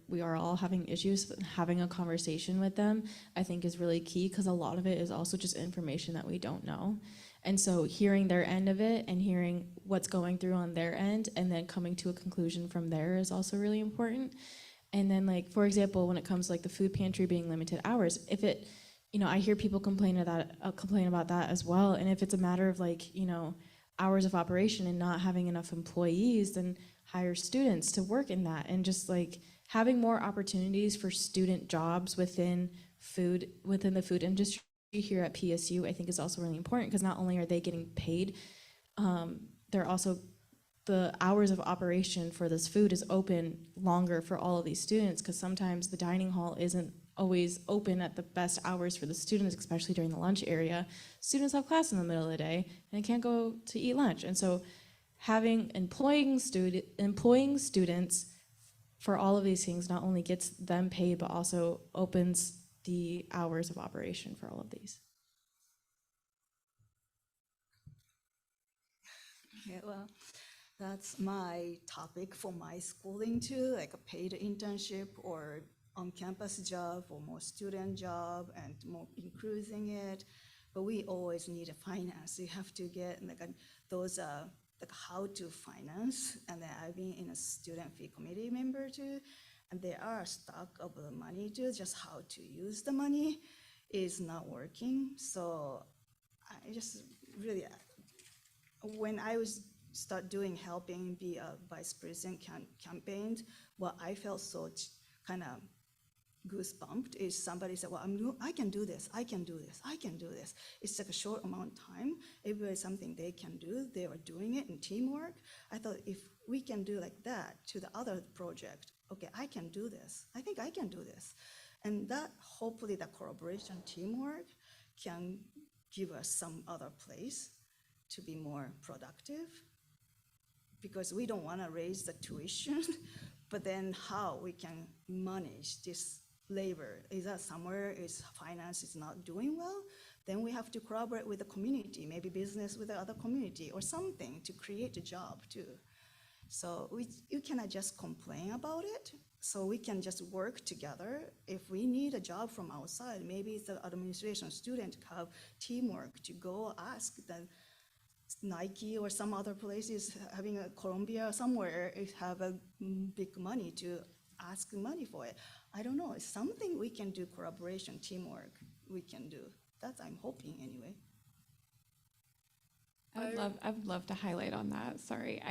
we are all having issues, having a conversation with them, I think is really key, because a lot of it is also just information that we don't know. And so hearing their end of it and hearing what's going through on their end and then coming to a conclusion from there is also really important. And then like, for example, when it comes to like the food pantry being limited hours, if it, I hear people complain about that as well. And if it's a matter of like, hours of operation and not having enough employees, then hire students to work in that. And just like having more opportunities for student jobs within the food industry here at PSU, I think is also really important, because not only are they getting paid, they're also, the hours of operation for this food is open longer for all of these students, because sometimes the dining hall isn't always open at the best hours for the students, especially during the lunch area. Students have class in the middle of the day and can't go to eat lunch. And so employing students for all of these things not only gets them paid, but also opens the hours of operation for all of these. Yeah, well, that's my topic for my schooling too, like a paid internship or on-campus job or more student job and more increasing it. But we always need a finance. You have to get like those like how to finance. And then I've been in a student fee committee member too, and there are stock of the money too. Just how to use the money is not working. So I just really, when I was start doing helping be a vice president campaigns, what I felt so kind of goosebumped is somebody said, well, I can do this, I can do this, I can do this. It's like a short amount of time. Everybody something they can do, they are doing it in teamwork. I thought if we can do like that to the other project, okay, I can do this. I think I can do this. And that hopefully the collaboration teamwork can give us some other place to be more productive, because we don't want to raise the tuition, but then how we can manage this labor. Is that somewhere is finance is not doing well? Then we have to collaborate with the community, maybe business with the other community or something to create a job too. So you cannot just complain about it. So we can just work together. If we need a job from outside, maybe it's the administration student have teamwork to go ask the Nike or some other places having a Colombia somewhere have a big money to ask money for it. I don't know, it's something we can do, collaboration, teamwork, we can do. That's I'm hoping anyway. I would love to highlight on that. Sorry,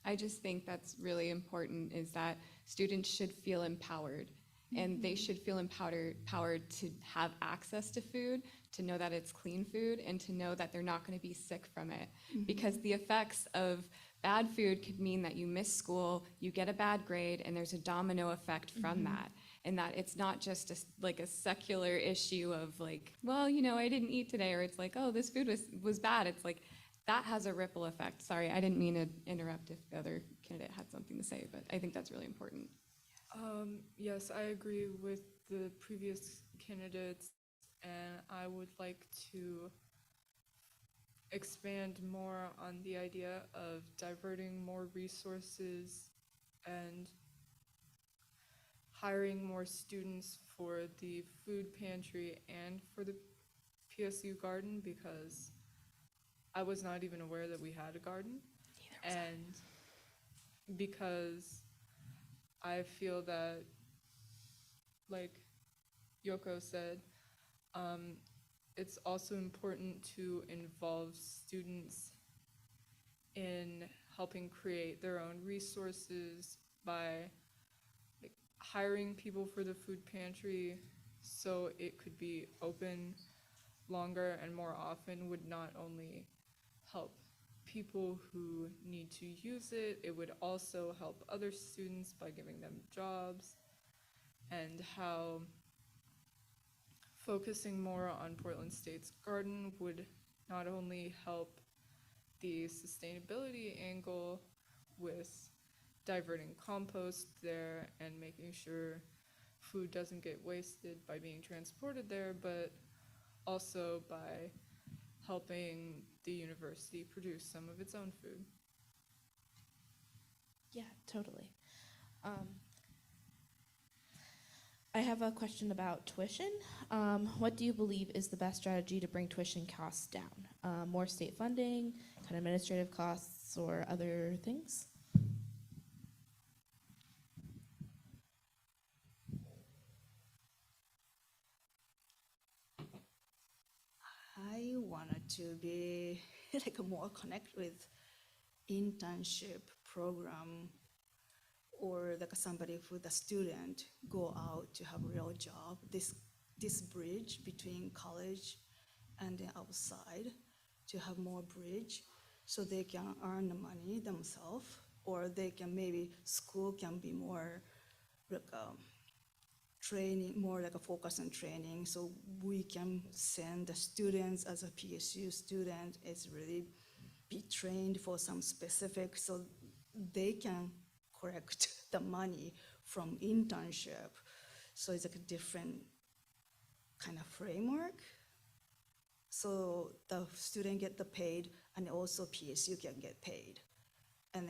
I just think that's really important, is that students should feel empowered, and they should feel empowered to have access to food, to know that it's clean food, and to know that they're not going to be sick from it. Because the effects of bad food could mean that you miss school, you get a bad grade, and there's a domino effect from that. And that it's not just like a secular issue of like, well, I didn't eat today, or it's like, oh, this food was bad. It's like, that has a ripple effect. Sorry, I didn't mean to interrupt if the other candidate had something to say, but I think that's really important. Yes, I agree with the previous candidates, and I would like to expand more on the idea of diverting more resources and hiring more students for the food pantry and for the PSU garden, because I was not even aware that we had a garden. And because I feel that, like Yoko said, it's also important to involve students in helping create their own resources by like hiring people for the food pantry so it could be open longer and more often would not only help people who need to use it, it would also help other students by giving them jobs, and how focusing more on Portland State's garden would not only help the sustainability angle with diverting compost there and making sure food doesn't get wasted by being transported there, but also by helping the university produce some of its own food. Yeah, totally. I have a question about tuition. What do you believe is the best strategy to bring tuition costs down? More state funding, kind of administrative costs, or other things? I wanted to be like more connect with internship program, or like somebody with a student go out to have a real job. This bridge between college and the outside, to have more bridge so they can earn the money themselves, or they can maybe school can be more like training, more like a focus on training, so we can send the students as a PSU student is really be trained for some specific, so they can collect the money from internship. So it's like a different kind of framework. So the student get the paid, and also PSU can get paid. And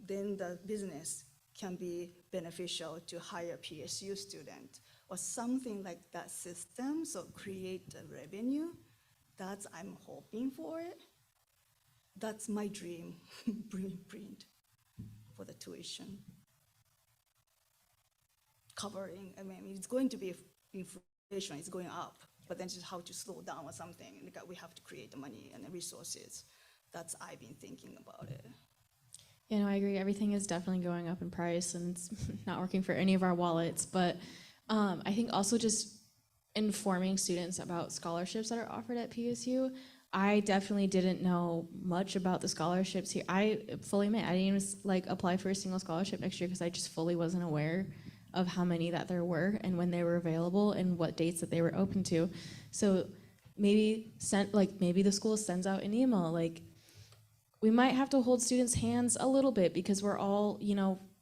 then the business can be beneficial to hire PSU student, or something like that system, so create the revenue. That's I'm hoping for it. That's my dream, print for the tuition. Covering, I mean, it's going to be inflation, it's going up, but then just how to slow down or something. Like we have to create the money and the resources. That's I've been thinking about it. Yeah, no, I agree. Everything is definitely going up in price, and it's not working for any of our wallets. But I think also just informing students about scholarships that are offered at PSU. I definitely didn't know much about the scholarships here. I fully admit I didn't even apply for a single scholarship next year because I just fully wasn't aware of how many that there were and when they were available and what dates that they were open to. So maybe maybe the school sends out an email we might have to hold students' hands a little bit because we're all,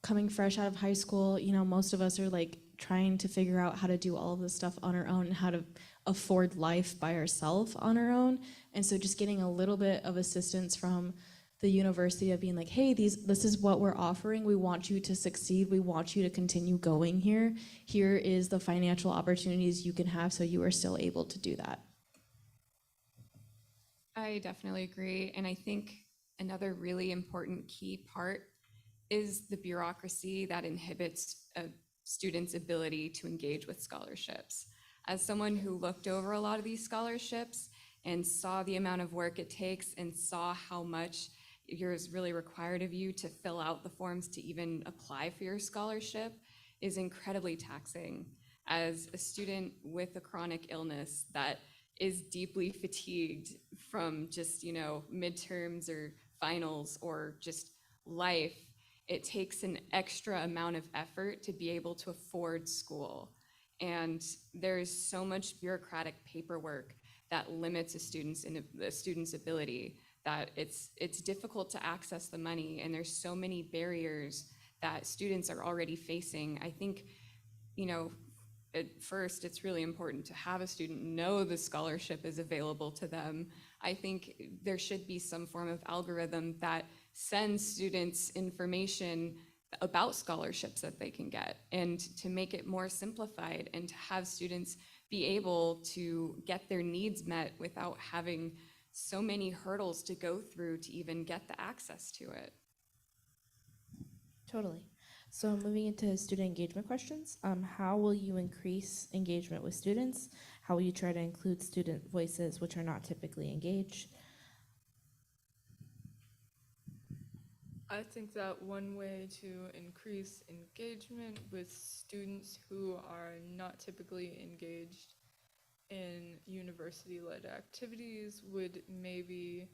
coming fresh out of high school. Most of us are trying to figure out how to do all of this stuff on our own and how to afford life by ourselves on our own. And so just getting a little bit of assistance from the university of being hey, this is what we're offering. We want you to succeed. We want you to continue going here. Here is the financial opportunities you can have so you are still able to do that. I definitely agree. And I think another really important key part is the bureaucracy that inhibits a student's ability to engage with scholarships. As someone who looked over a lot of these scholarships and saw the amount of work it takes and saw how much is really required of you to fill out the forms to even apply for your scholarship is incredibly taxing. As a student with a chronic illness that is deeply fatigued from just, midterms or finals or just life, it takes an extra amount of effort to be able to afford school. And there's so much bureaucratic paperwork that limits a student's ability, that it's difficult to access the money, and there's so many barriers that students are already facing. I think, at first, it's really important to have a student know the scholarship is available to them. I think there should be some form of algorithm that sends students information about scholarships that they can get, and to make it more simplified and to have students be able to get their needs met without having so many hurdles to go through to even get the access to it. Totally. So moving into student engagement questions, how will you increase engagement with students? How will you try to include student voices which are not typically engaged? I think that one way to increase engagement with students who are not typically engaged in university-led activities would maybe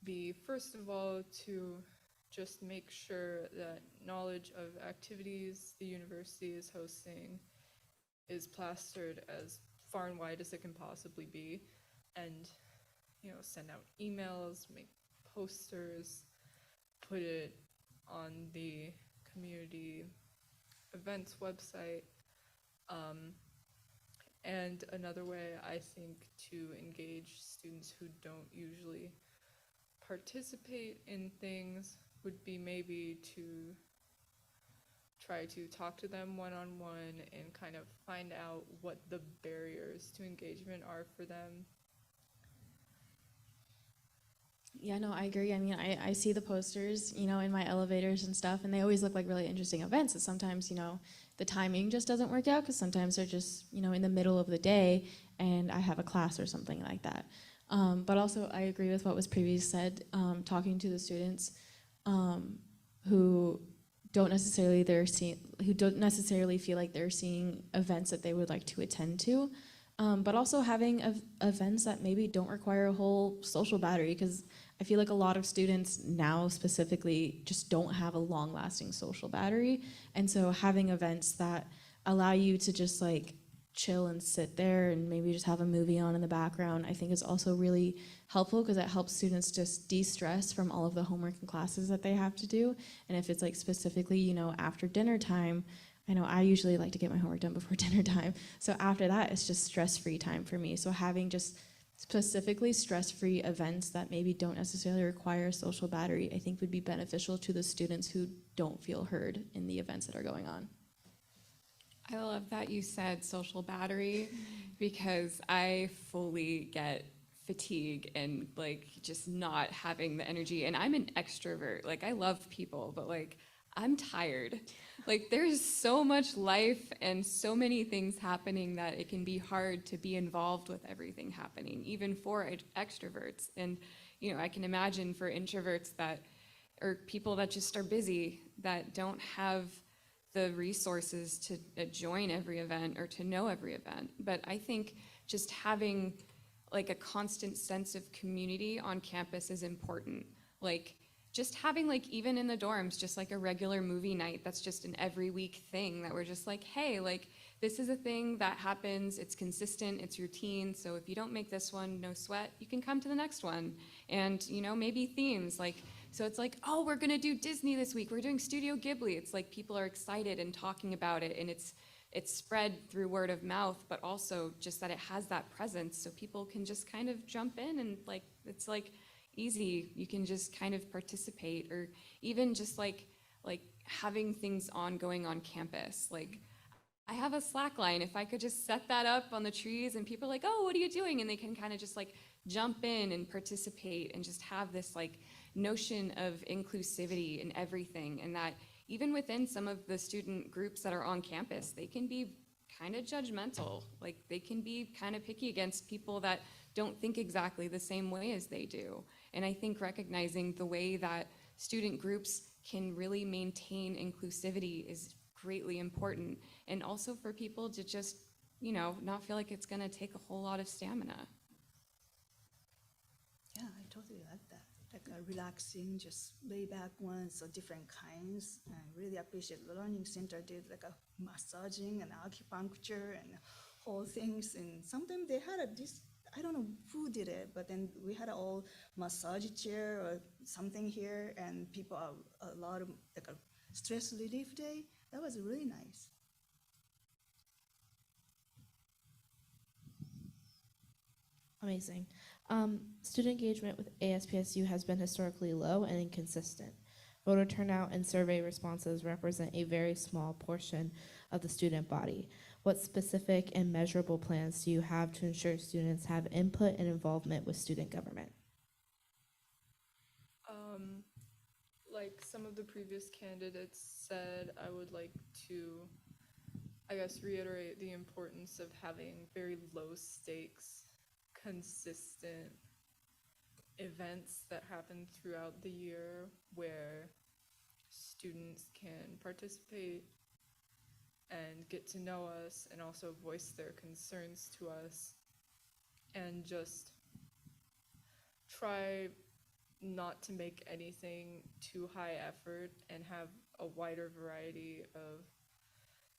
be, first of all, to just make sure that knowledge of activities the university is hosting is plastered as far and wide as it can possibly be, and send out emails, make posters, put it on the community events website. And another way, I think, to engage students who don't usually participate in things would be maybe to try to talk to them one-on-one and kind of find out what the barriers to engagement are for them. Yeah, no, I agree. I mean, I see the posters, in my elevators and stuff, and they always look like really interesting events. And sometimes, the timing just doesn't work out because sometimes they're just, in the middle of the day and I have a class or something like that. But also, I agree with what was previously said, talking to the students who don't necessarily feel like they're seeing events that they would like to attend to, but also having events that maybe don't require a whole social battery, because I feel like a lot of students now specifically just don't have a long-lasting social battery, and so having events that allow you to just like chill and sit there and maybe just have a movie on in the background, I think is also really helpful, because it helps students just de-stress from all of the homework and classes that they have to do. And if it's like specifically, you know, after dinner time, I know I usually like to get my homework done before dinner time. So after that, it's just stress-free time for me. So having just specifically stress-free events that maybe don't necessarily require a social battery, I think would be beneficial to the students who don't feel heard in the events that are going on. I love that you said social battery, because I fully get fatigue and like just not having the energy. And I'm an extrovert. Like, I love people, but like I'm tired. Like, there's so much life and so many things happening that it can be hard to be involved with everything happening, even for extroverts. And you know, I can imagine for introverts that, or people that just are busy, that don't have the resources to join every event or to know every event. But I think just having like a constant sense of community on campus is important. Like, just having like, even in the dorms, just like a regular movie night that's just an every week thing that we're just like, hey, like this is a thing that happens, it's consistent, it's routine, so if you don't make this one, no sweat, you can come to the next one. And you know, maybe themes, like, so it's like, oh, we're gonna do Disney this week, we're doing Studio Ghibli. It's like people are excited and talking about it, and it's spread through word of mouth, but also just that it has that presence, so people can just kind of jump in and like, it's like easy, you can just kind of participate. Or even just like having things ongoing on campus. Like, I have a Slack line, if I could just set that up on the trees and people are like, oh, what are you doing? And they can kind of just like jump in and participate and just have this like notion of inclusivity in everything. And that even within some of the student groups that are on campus, they can be kind of judgmental. Like, they can be kind of picky against people that don't think exactly the same way as they do. And I think recognizing the way that student groups can really maintain inclusivity is greatly important. And also for people to just, you know, not feel like it's gonna take a whole lot of stamina. Yeah, I totally like that. Like a relaxing, just lay back ones of different kinds. And I really appreciate the Learning Center did like a massaging and acupuncture and whole things. And sometimes they had I don't know who did it, but then we had an old massage chair or something here, and people are a lot of like a stress relief day. That was really nice. Amazing. Student engagement with ASPSU has been historically low and inconsistent. Voter turnout and survey responses represent a very small portion of the student body. What specific and measurable plans do you have to ensure students have input and involvement with student government? Like some of the previous candidates said, I would like to, I guess, reiterate the importance of having very low stakes, consistent events that happen throughout the year where students can participate and get to know us and also voice their concerns to us, and just try not to make anything too high effort and have a wider variety of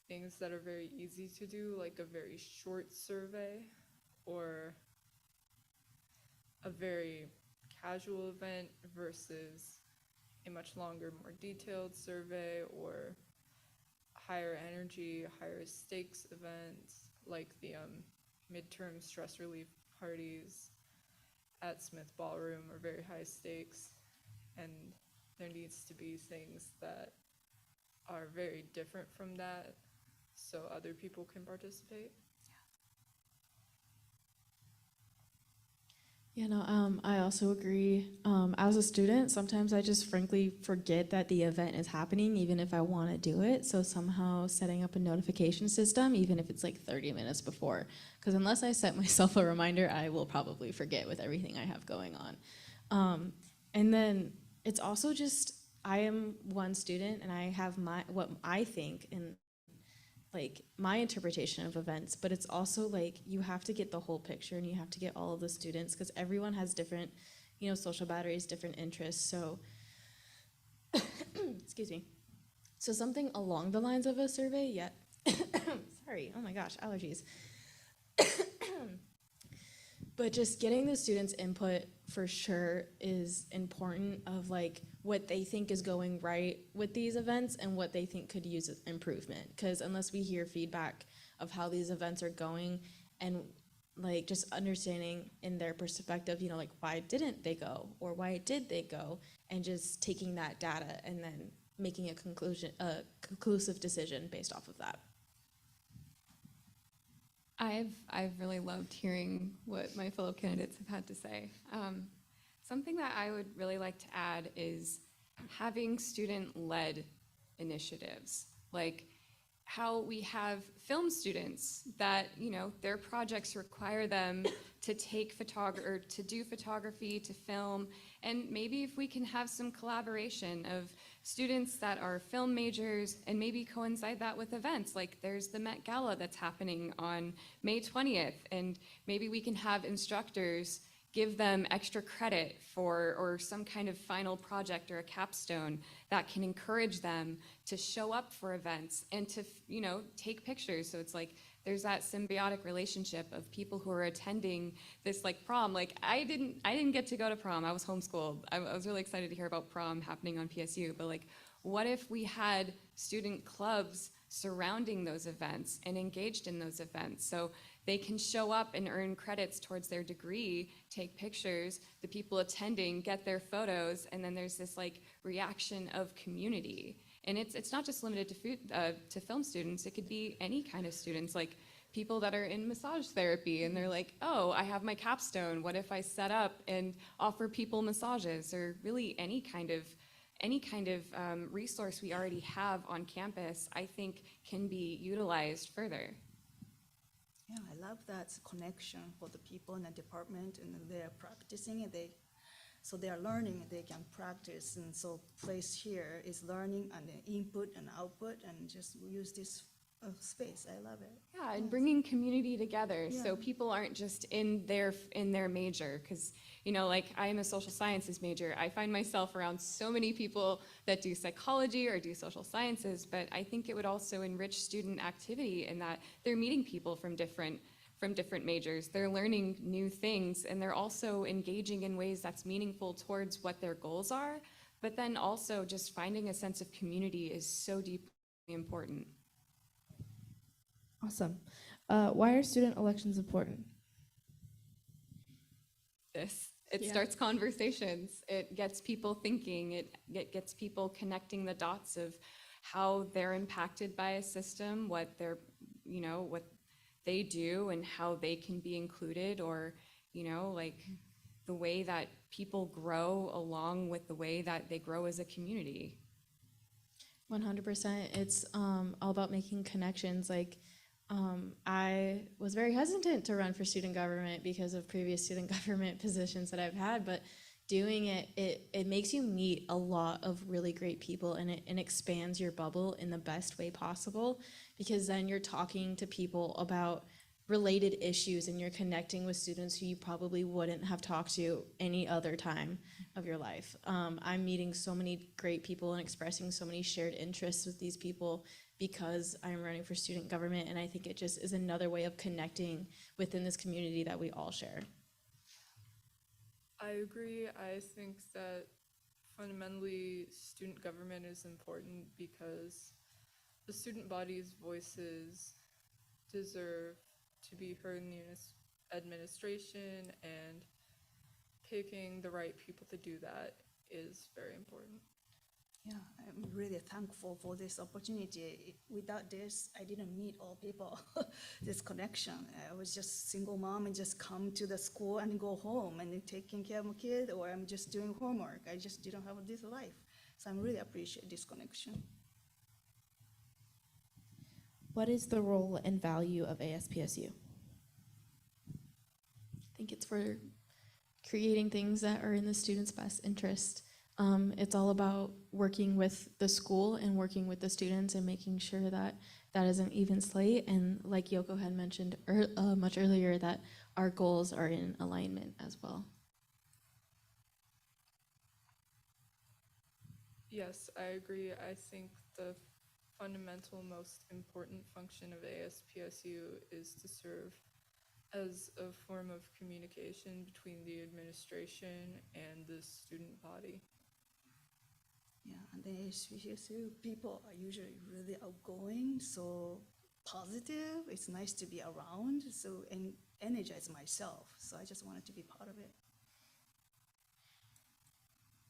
things that are very easy to do, like a very short survey or a very casual event versus a much longer, more detailed survey, or higher energy, higher stakes events like the midterm stress relief parties at Smith Ballroom are very high stakes, and there needs to be things that are very different from that so other people can participate. Yeah, no, I also agree. As a student, sometimes I just frankly forget that the event is happening, even if I want to do it. So somehow setting up a notification system, even if it's like 30 minutes before, because unless I set myself a reminder, I will probably forget with everything I have going on. And then it's also just, I am one student and I have what I think and like my interpretation of events, but it's also like you have to get the whole picture and you have to get all of the students because everyone has different, social batteries, different interests. So, excuse me. So something along the lines of a survey, yeah. Sorry, oh my gosh, allergies. But just getting the students' input for sure is important of like what they think is going right with these events and what they think could use improvement. Because unless we hear feedback of how these events are going and like just understanding in their perspective, like why didn't they go or why did they go, and just taking that data and then making a conclusive decision based off of that. I've really loved hearing what my fellow candidates have had to say. Something that I would really like to add is having student-led initiatives, like how we have film students that, their projects require them to to do photography, to film, and maybe if we can have some collaboration of students that are film majors and maybe coincide that with events, like there's the Met Gala that's happening on May 20th, and maybe we can have instructors give them extra credit or some kind of final project or a capstone that can encourage them to show up for events and to, take pictures. So it's like there's that symbiotic relationship of people who are attending this like prom. Like I didn't get to go to prom. I was homeschooled. I was really excited to hear about prom happening on PSU, but like what if we had student clubs surrounding those events and engaged in those events so they can show up and earn credits towards their degree, take pictures, the people attending get their photos, and then there's this like reaction of community. And it's not just limited to film students. It could be any kind of students, like people that are in massage therapy and they're like, oh, I have my capstone. What if I set up and offer people massages, or really any kind of resource we already have on campus, I think can be utilized further. Yeah, I love that connection for the people in the department, and they're practicing and so they are learning, they can practice, and so place here is learning and the input and output, and just use this space. I love it. Yeah, and bringing community together, so Yeah. people aren't just in their major, because like I am a social sciences major. I find myself around so many people that do psychology or do social sciences, but I think it would also enrich student activity in that they're meeting people from different majors. They're learning new things, and they're also engaging in ways that's meaningful towards what their goals are. But then also just finding a sense of community is so deeply important. Awesome. Why are student elections important? It starts conversations. It gets people thinking. It gets people connecting the dots of how they're impacted by a system, what what they do and how they can be included, or like the way that people grow along with the way that they grow as a community. 100%. It's all about making connections. Like, I was very hesitant to run for student government because of previous student government positions that I've had, but doing it makes you meet a lot of really great people, and it expands your bubble in the best way possible, because then you're talking to people about related issues and you're connecting with students who you probably wouldn't have talked to any other time of your life. I'm meeting so many great people and expressing so many shared interests with these people because I'm running for student government, and I think it just is another way of connecting within this community that we all share. I agree. I think that fundamentally student government is important because the student body's voices deserve to be heard in the administration, and picking the right people to do that is very important. Yeah, I'm really thankful for this opportunity. Without this, I didn't meet all people, this connection. I was just single mom and just come to the school and go home and then taking care of my kid, or I'm just doing homework. I just didn't have this life. So I really appreciate this connection. What is the role and value of ASPSU? I think it's for creating things that are in the students' best interest. It's all about working with the school and working with the students and making sure that that is an even slate. And like Yoko had mentioned much earlier, that our goals are in alignment as well. Yes, I agree. I think the fundamental, most important function of ASPSU is to serve as a form of communication between the administration and the student body. Yeah, and the ASPSU people are usually really outgoing, so positive. It's nice to be around, so and energize myself. So I just wanted to be part of it.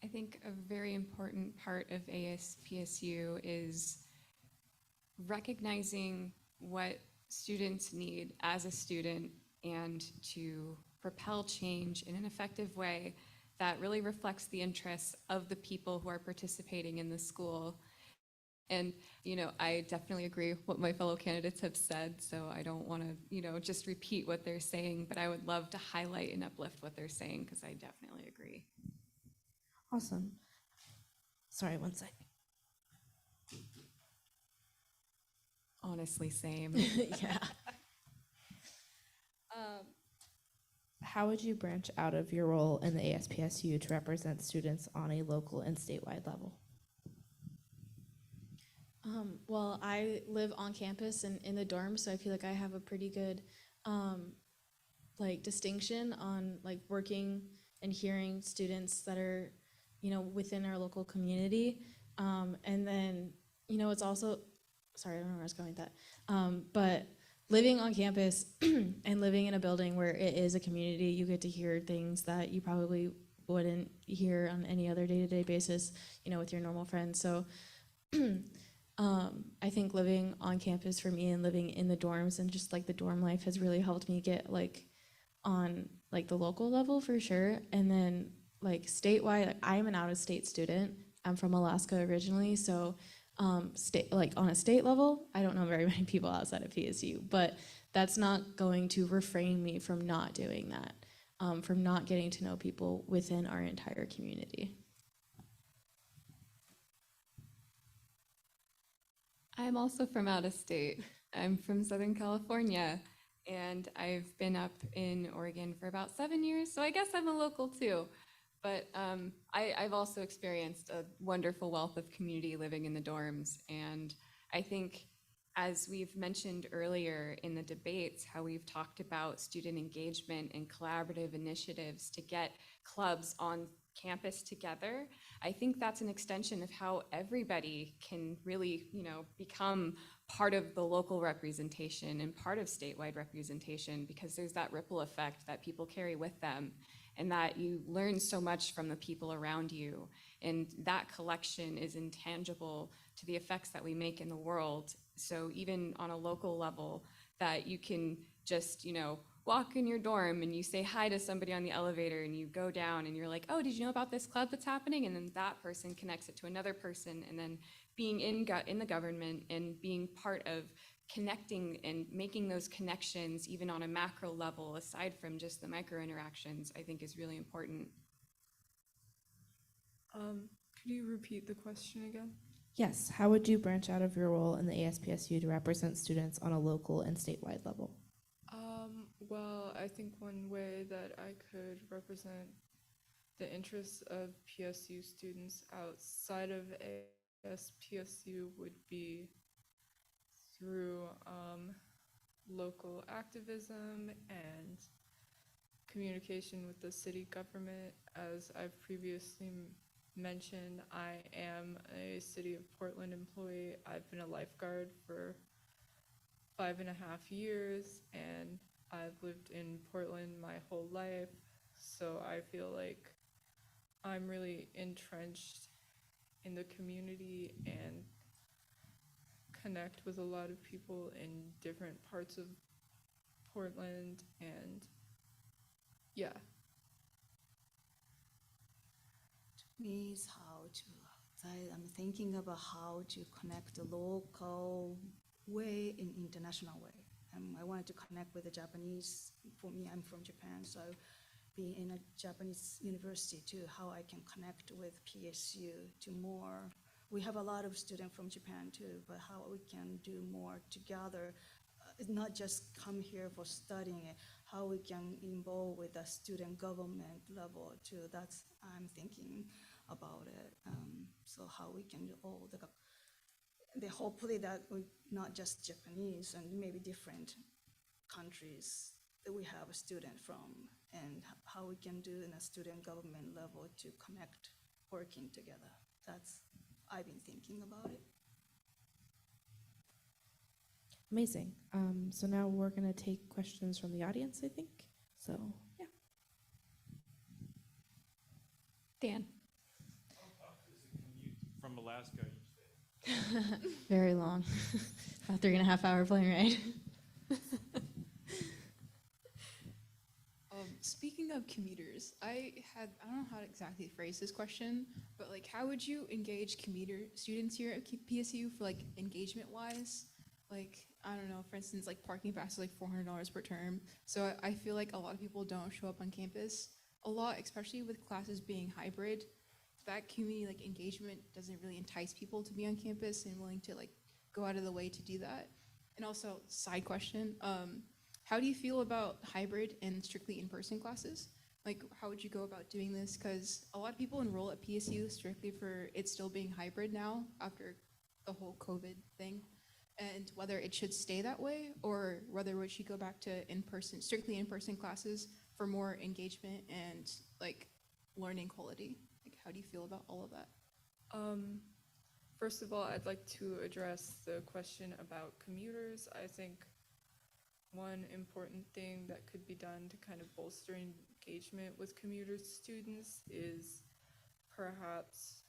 I think a very important part of ASPSU is recognizing what students need as a student and to propel change in an effective way that really reflects the interests of the people who are participating in the school. And, I definitely agree with what my fellow candidates have said, so I don't want to, just repeat what they're saying, but I would love to highlight and uplift what they're saying because I definitely agree. Awesome. Sorry, one sec. Honestly, same. Yeah. How would you branch out of your role in the ASPSU to represent students on a local and statewide level? Well, I live on campus and in the dorm, so I feel like I have a pretty good distinction on working and hearing students that are within our local community. And then it's also, sorry, I don't know where I was going with that, but living on campus and living in a building where it is a community, you get to hear things that you probably wouldn't hear on any other day-to-day basis, with your normal friends. So I think living on campus for me and living in the dorms and just the dorm life has really helped me get on the local level for sure. And then statewide, I'm an out-of-state student. I'm from Alaska originally, so on a state level, I don't know very many people outside of PSU, but that's not going to refrain me from not doing that, from not getting to know people within our entire community. I'm also from out of state. I'm from Southern California, and I've been up in Oregon for about 7 years, so I guess I'm a local too. But I've also experienced a wonderful wealth of community living in the dorms. And I think, as we've mentioned earlier in the debates, how we've talked about student engagement and collaborative initiatives to get clubs on campus together, I think that's an extension of how everybody can really, become part of the local representation and part of statewide representation, because there's that ripple effect that people carry with them, and that you learn so much from the people around you. And that collection is intangible to the effects that we make in the world. So even on a local level, that you can just, walk in your dorm and you say hi to somebody on the elevator and you go down and you're like, oh, did you know about this club that's happening? And then that person connects it to another person. And then being in the government and being part of connecting and making those connections, even on a macro level, aside from just the micro interactions, I think is really important. Could you repeat the question again? Yes. How would you branch out of your role in the ASPSU to represent students on a local and statewide level? Well, I think one way that I could represent the interests of PSU students outside of ASPSU would be through local activism and communication with the city government. As I've previously mentioned, I am a City of Portland employee. I've been a lifeguard for 5.5 years, and I've lived in Portland my whole life, so I feel like I'm really entrenched in the community and connect with a lot of people in different parts of Portland, and yeah. Me is how to, I'm thinking about how to connect the local way in international way. I wanted to connect with the Japanese. For me, I'm from Japan, so being in a Japanese university too, how I can connect with PSU to more. We have a lot of students from Japan too, but how we can do more together. Not just come here for studying it, how we can involve with the student government level too. That's, I'm thinking about it. So how we can do all the hopefully that we not just Japanese and maybe different countries that we have a student from, and how we can do in a student government level to connect, working together. That's, I've been thinking about it. Amazing. So now we're going to take questions from the audience, I think. So, yeah. Dan. From Alaska each day. Very long. About 3.5 hour plane ride. Speaking of commuters, I don't know how to exactly phrase this question, but like, how would you engage commuter students here at PSU for like engagement wise? Like, I don't know, for instance, like parking passes like $400 per term. So I feel like a lot of people don't show up on campus a lot, especially with classes being hybrid. That community like engagement doesn't really entice people to be on campus and willing to like go out of the way to do that. And also, side question, how do you feel about hybrid and strictly in-person classes? Like, how would you go about doing this? Because a lot of people enroll at PSU strictly for it still being hybrid now after the whole COVID thing, and whether it should stay that way or whether we should go back to in-person, strictly in-person classes for more engagement and like learning quality. Like, how do you feel about all of that? First of all, I'd like to address the question about commuters. I think one important thing that could be done to kind of bolster engagement with commuter students is perhaps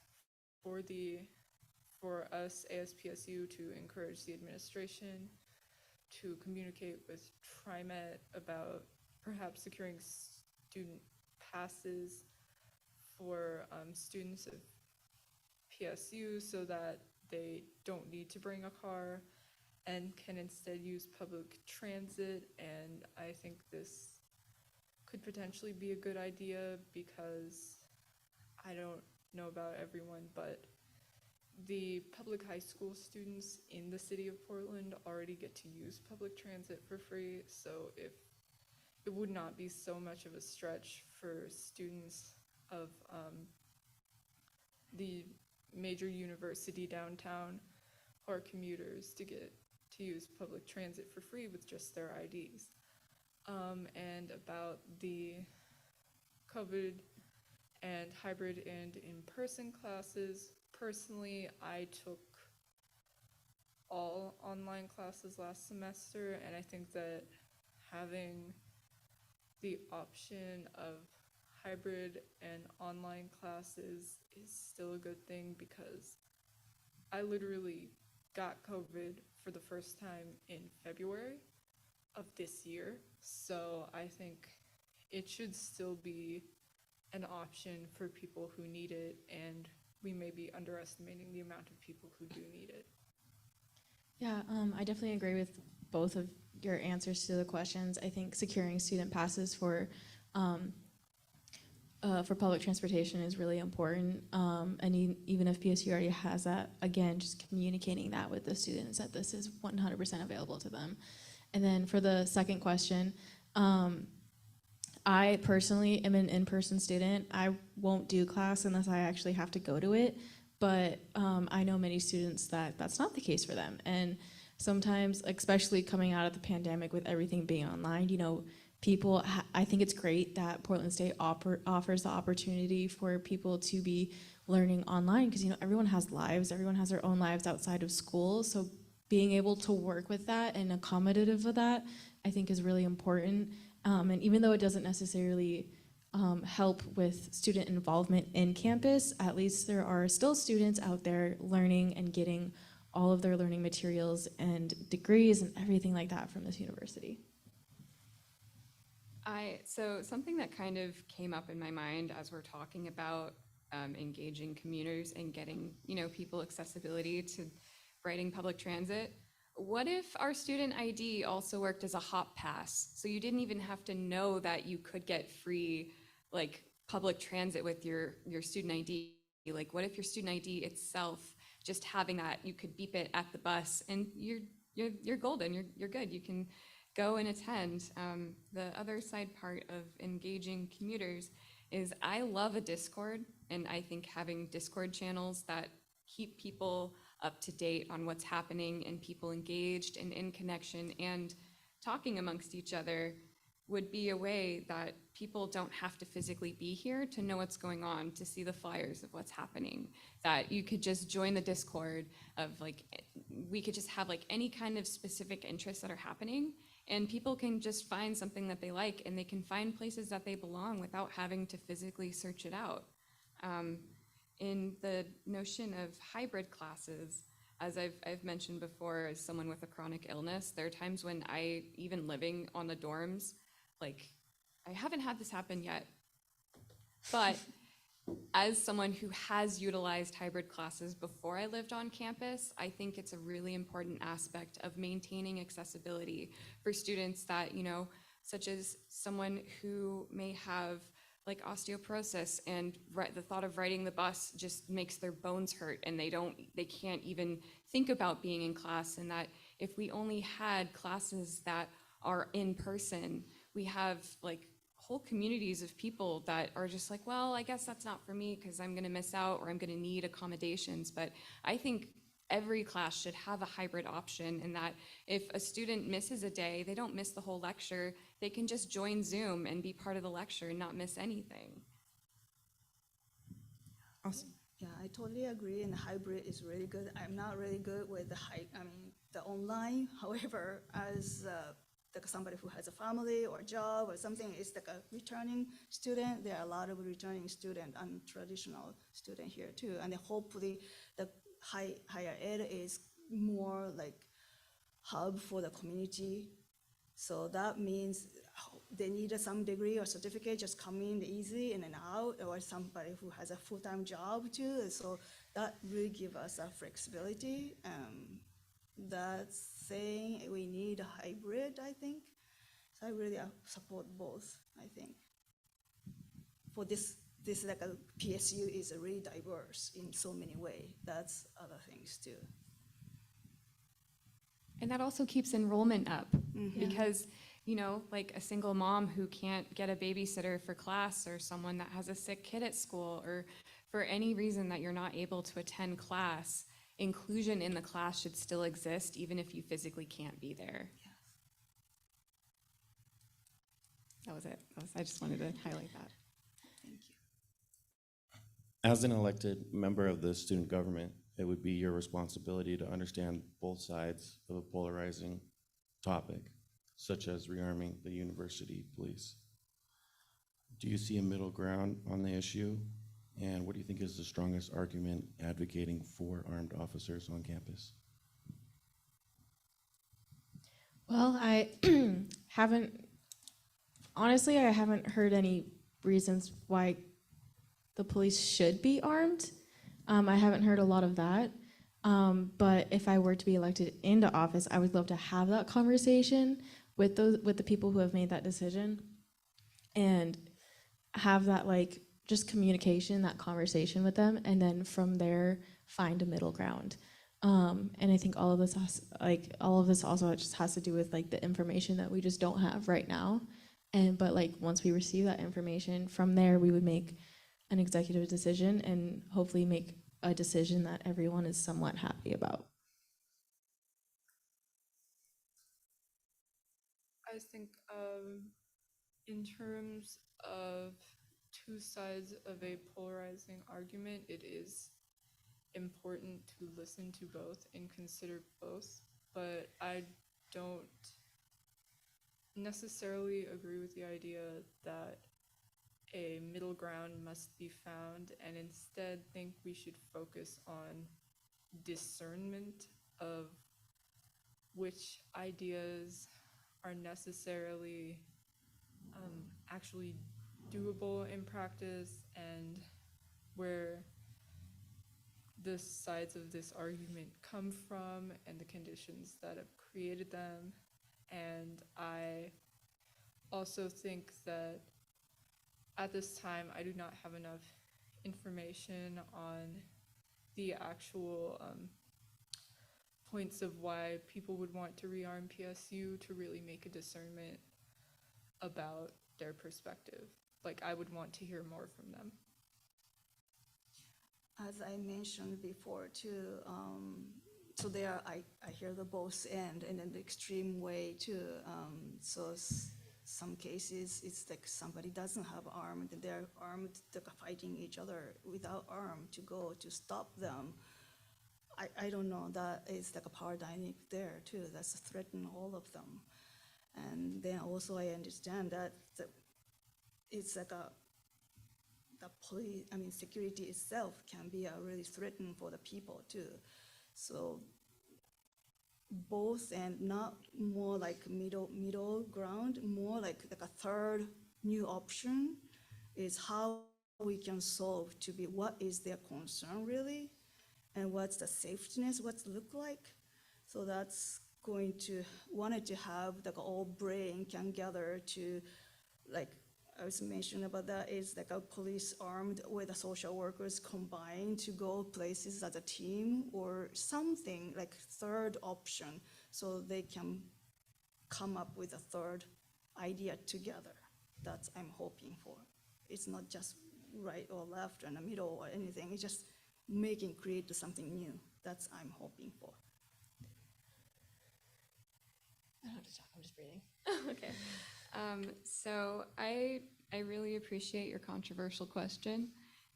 for us ASPSU to encourage the administration to communicate with TriMet about perhaps securing student passes for students of PSU so that they don't need to bring a car and can instead use public transit. And I think this could potentially be a good idea because I don't know about everyone, but the public high school students in the city of Portland already get to use public transit for free, so if it would not be so much of a stretch for students of the major university downtown or commuters to get to use public transit for free with just their IDs. And about the COVID and hybrid and in-person classes, personally, I took all online classes last semester, and I think that having the option of hybrid and online classes is still a good thing because I literally got COVID for the first time in February of this year. So I think it should still be an option for people who need it, and we may be underestimating the amount of people who do need it. Yeah, I definitely agree with both of your answers to the questions. I think securing student passes for public transportation is really important. And even if PSU already has that, again, just communicating that with the students that this is 100% available to them. And then for the second question, I personally am an in-person student. I won't do class unless I actually have to go to it. But I know many students that that's not the case for them. And sometimes, especially coming out of the pandemic with everything being online, you know, people, I think it's great that Portland State offers the opportunity for people to be learning online because, you know, everyone has lives, everyone has their own lives outside of school. So being able to work with that and accommodative of that, I think is really important. And even though it doesn't necessarily help with student involvement in campus. At least there are still students out there learning and getting all of their learning materials and degrees and everything like that from this university. So something that kind of came up in my mind as we're talking about engaging commuters and getting, people accessibility to riding public transit. What if our student ID also worked as a hop pass? So you didn't even have to know that you could get free, like, public transit with your student ID. Like, what if your student ID itself, just having that, you could beep it at the bus and you're golden, you're good. You can go and attend. The other side part of engaging commuters is I love a Discord, and I think having Discord channels that keep people up to date on what's happening and people engaged and in connection and talking amongst each other would be a way that people don't have to physically be here to know what's going on, to see the flyers of what's happening, that you could just join the Discord of, like, we could just have like any kind of specific interests that are happening, and people can just find something that they like, and they can find places that they belong without having to physically search it out. In the notion of hybrid classes, as I've mentioned before, as someone with a chronic illness, there are times when even living on the dorms, like, I haven't had this happen yet, but as someone who has utilized hybrid classes before I lived on campus, I think it's a really important aspect of maintaining accessibility for students that, such as someone who may have like osteoporosis, and the thought of riding the bus just makes their bones hurt, and they can't even think about being in class. And that if we only had classes that are in person, we have like whole communities of people that are just like, well, I guess that's not for me because I'm going to miss out or I'm going to need accommodations. But I think every class should have a hybrid option, and that if a student misses a day, they don't miss the whole lecture. They can just join Zoom and be part of the lecture and not miss anything. Awesome. Yeah, I totally agree, and hybrid is really good. I'm not really good with the online. However, as like somebody who has a family or a job or something, is like a returning student. There are a lot of returning student and traditional student here too, and hopefully the higher ed is more like hub for the community. So that means they need some degree or certificate, just come in easy in and out, or somebody who has a full-time job too. So that really give us a flexibility. That's saying we need a hybrid, I think. So I really support both, I think. For this like a PSU is really diverse in so many ways. That's other things too. And that also keeps enrollment up, Mm-hmm. because, like a single mom who can't get a babysitter for class, or someone that has a sick kid at school, or for any reason that you're not able to attend class, inclusion in the class should still exist even if you physically can't be there. Yes. That was it. I just wanted to highlight that. Thank you. As an elected member of the student government, it would be your responsibility to understand both sides of a polarizing topic, such as rearming the university police. Do you see a middle ground on the issue? And what do you think is the strongest argument advocating for armed officers on campus? Well, I honestly haven't heard any reasons why the police should be armed. I haven't heard a lot of that. But if I were to be elected into office, I would love to have that conversation with the people who have made that decision, and have that just communication, that conversation with them, and then from there find a middle ground. And I think all of this also just has to do with the information that we just don't have right now. But once we receive that information, from there we would make an executive decision and hopefully make a decision that everyone is somewhat happy about. I think in terms of two sides of a polarizing argument, it is important to listen to both and consider both, but I don't necessarily agree with the idea that a middle ground must be found, and instead think we should focus on discernment of which ideas are necessarily actually doable in practice, and where the sides of this argument come from and the conditions that have created them. And I also think that at this time I do not have enough information on the actual points of why people would want to rearm PSU to really make a discernment about their perspective. Like, I would want to hear more from them. As I mentioned before too, so there I hear the both end in an extreme way too. So some cases it's like somebody doesn't have arm and they're armed, they're fighting each other without arm to go to stop them. I don't know, that is like a power dynamic there too, that's threatening all of them. And then also I understand that it's like the police, security itself can be really threatening for the people too. So both, and not more like middle ground, more like a third new option is how we can solve to be what is their concern really, and what's the safetyness, what's it look like. So that's going to, wanted to have like all brain can gather to, like I was mentioning about that, is like a police armed with the social workers combined to go places as a team or something like third option, so they can come up with a third idea together. That's I'm hoping for. It's not just right or left or in the middle or anything. It's just create something new. That's I'm hoping for. I don't have to talk, I'm just breathing. Okay. So I really appreciate your controversial question,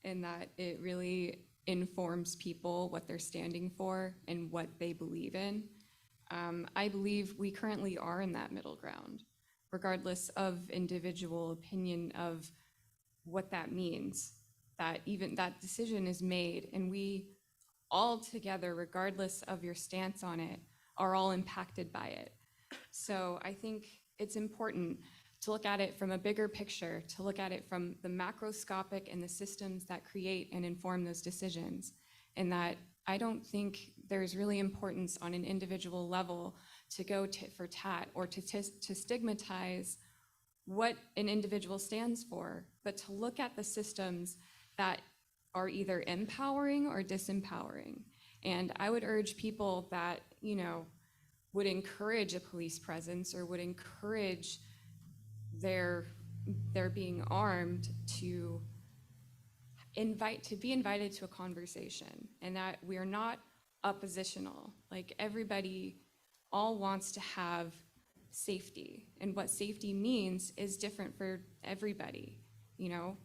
in that it really informs people what they're standing for and what they believe in. I believe we currently are in that middle ground, regardless of individual opinion of what that means, that even that decision is made, and we all together, regardless of your stance on it, are all impacted by it. So I think it's important to look at it from a bigger picture, to look at it from the macroscopic and the systems that create and inform those decisions. And that I don't think there's really importance on an individual level to go tit for tat or to stigmatize what an individual stands for, but to look at the systems that are either empowering or disempowering. And I would urge people that, would encourage a police presence or would encourage their being armed to be invited to a conversation, and that we are not oppositional. Like, everybody all wants to have safety, and what safety means is different for everybody.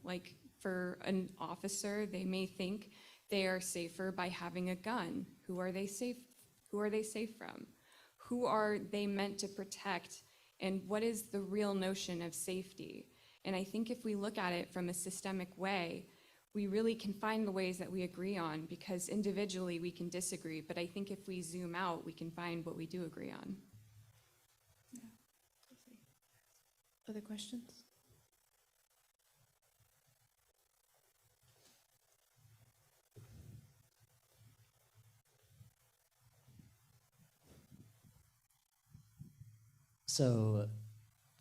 Like for an officer, they may think they are safer by having a gun. Who are they safe from? Who are they meant to protect? And what is the real notion of safety? And I think if we look at it from a systemic way, we really can find the ways that we agree on, because individually we can disagree, but I think if we zoom out, we can find what we do agree on. Other questions? So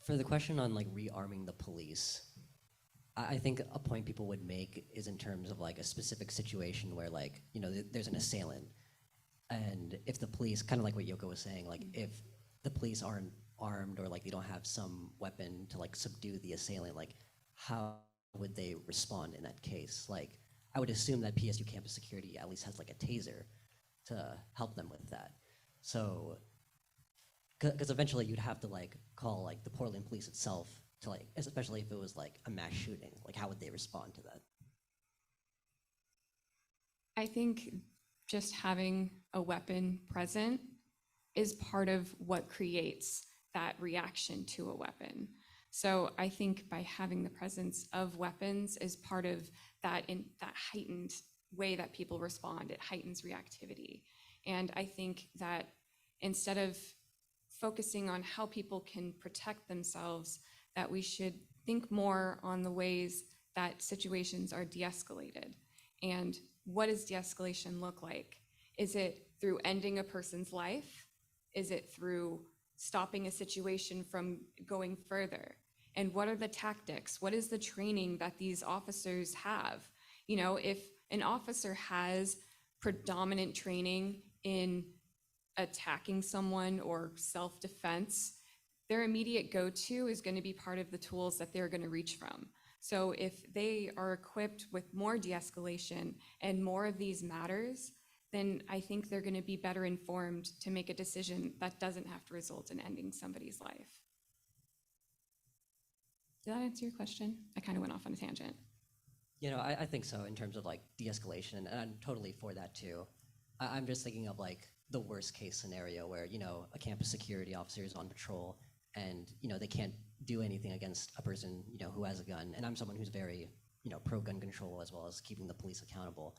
for the question on like rearming the police, I think a point people would make is in terms of like a specific situation where like, there's an assailant, and if the police, kind of like what Yoko was saying, like if the police aren't armed or like they don't have some weapon to like subdue the assailant, like how would they respond in that case? Like I would assume that PSU campus security at least has like a taser to help them with that. So, because eventually you'd have to like call like the Portland police itself to like, especially if it was like a mass shooting, like how would they respond to that? I think just having a weapon present is part of what creates that reaction to a weapon. So I think by having the presence of weapons is part of that, in that heightened way that people respond, it heightens reactivity. And I think that instead of focusing on how people can protect themselves, that we should think more on the ways that situations are de-escalated. And what does de-escalation look like? Is it through ending a person's life? Is it through stopping a situation from going further? And what are the tactics? What is the training that these officers have? You know, if an officer has predominant training in attacking someone or self-defense, their immediate go-to is going to be part of the tools that they're going to reach from. So if they are equipped with more de-escalation and more of these matters, then I think they're going to be better informed to make a decision that doesn't have to result in ending somebody's life. Did that answer your question? I kind of went off on a tangent. You know, I think so in terms of like de-escalation, and I'm totally for that too. I'm just thinking of like the worst case scenario where, you know, a campus security officer is on patrol and, you know, they can't do anything against a person, you know, who has a gun. And I'm someone who's very, you know, pro-gun control as well as keeping the police accountable.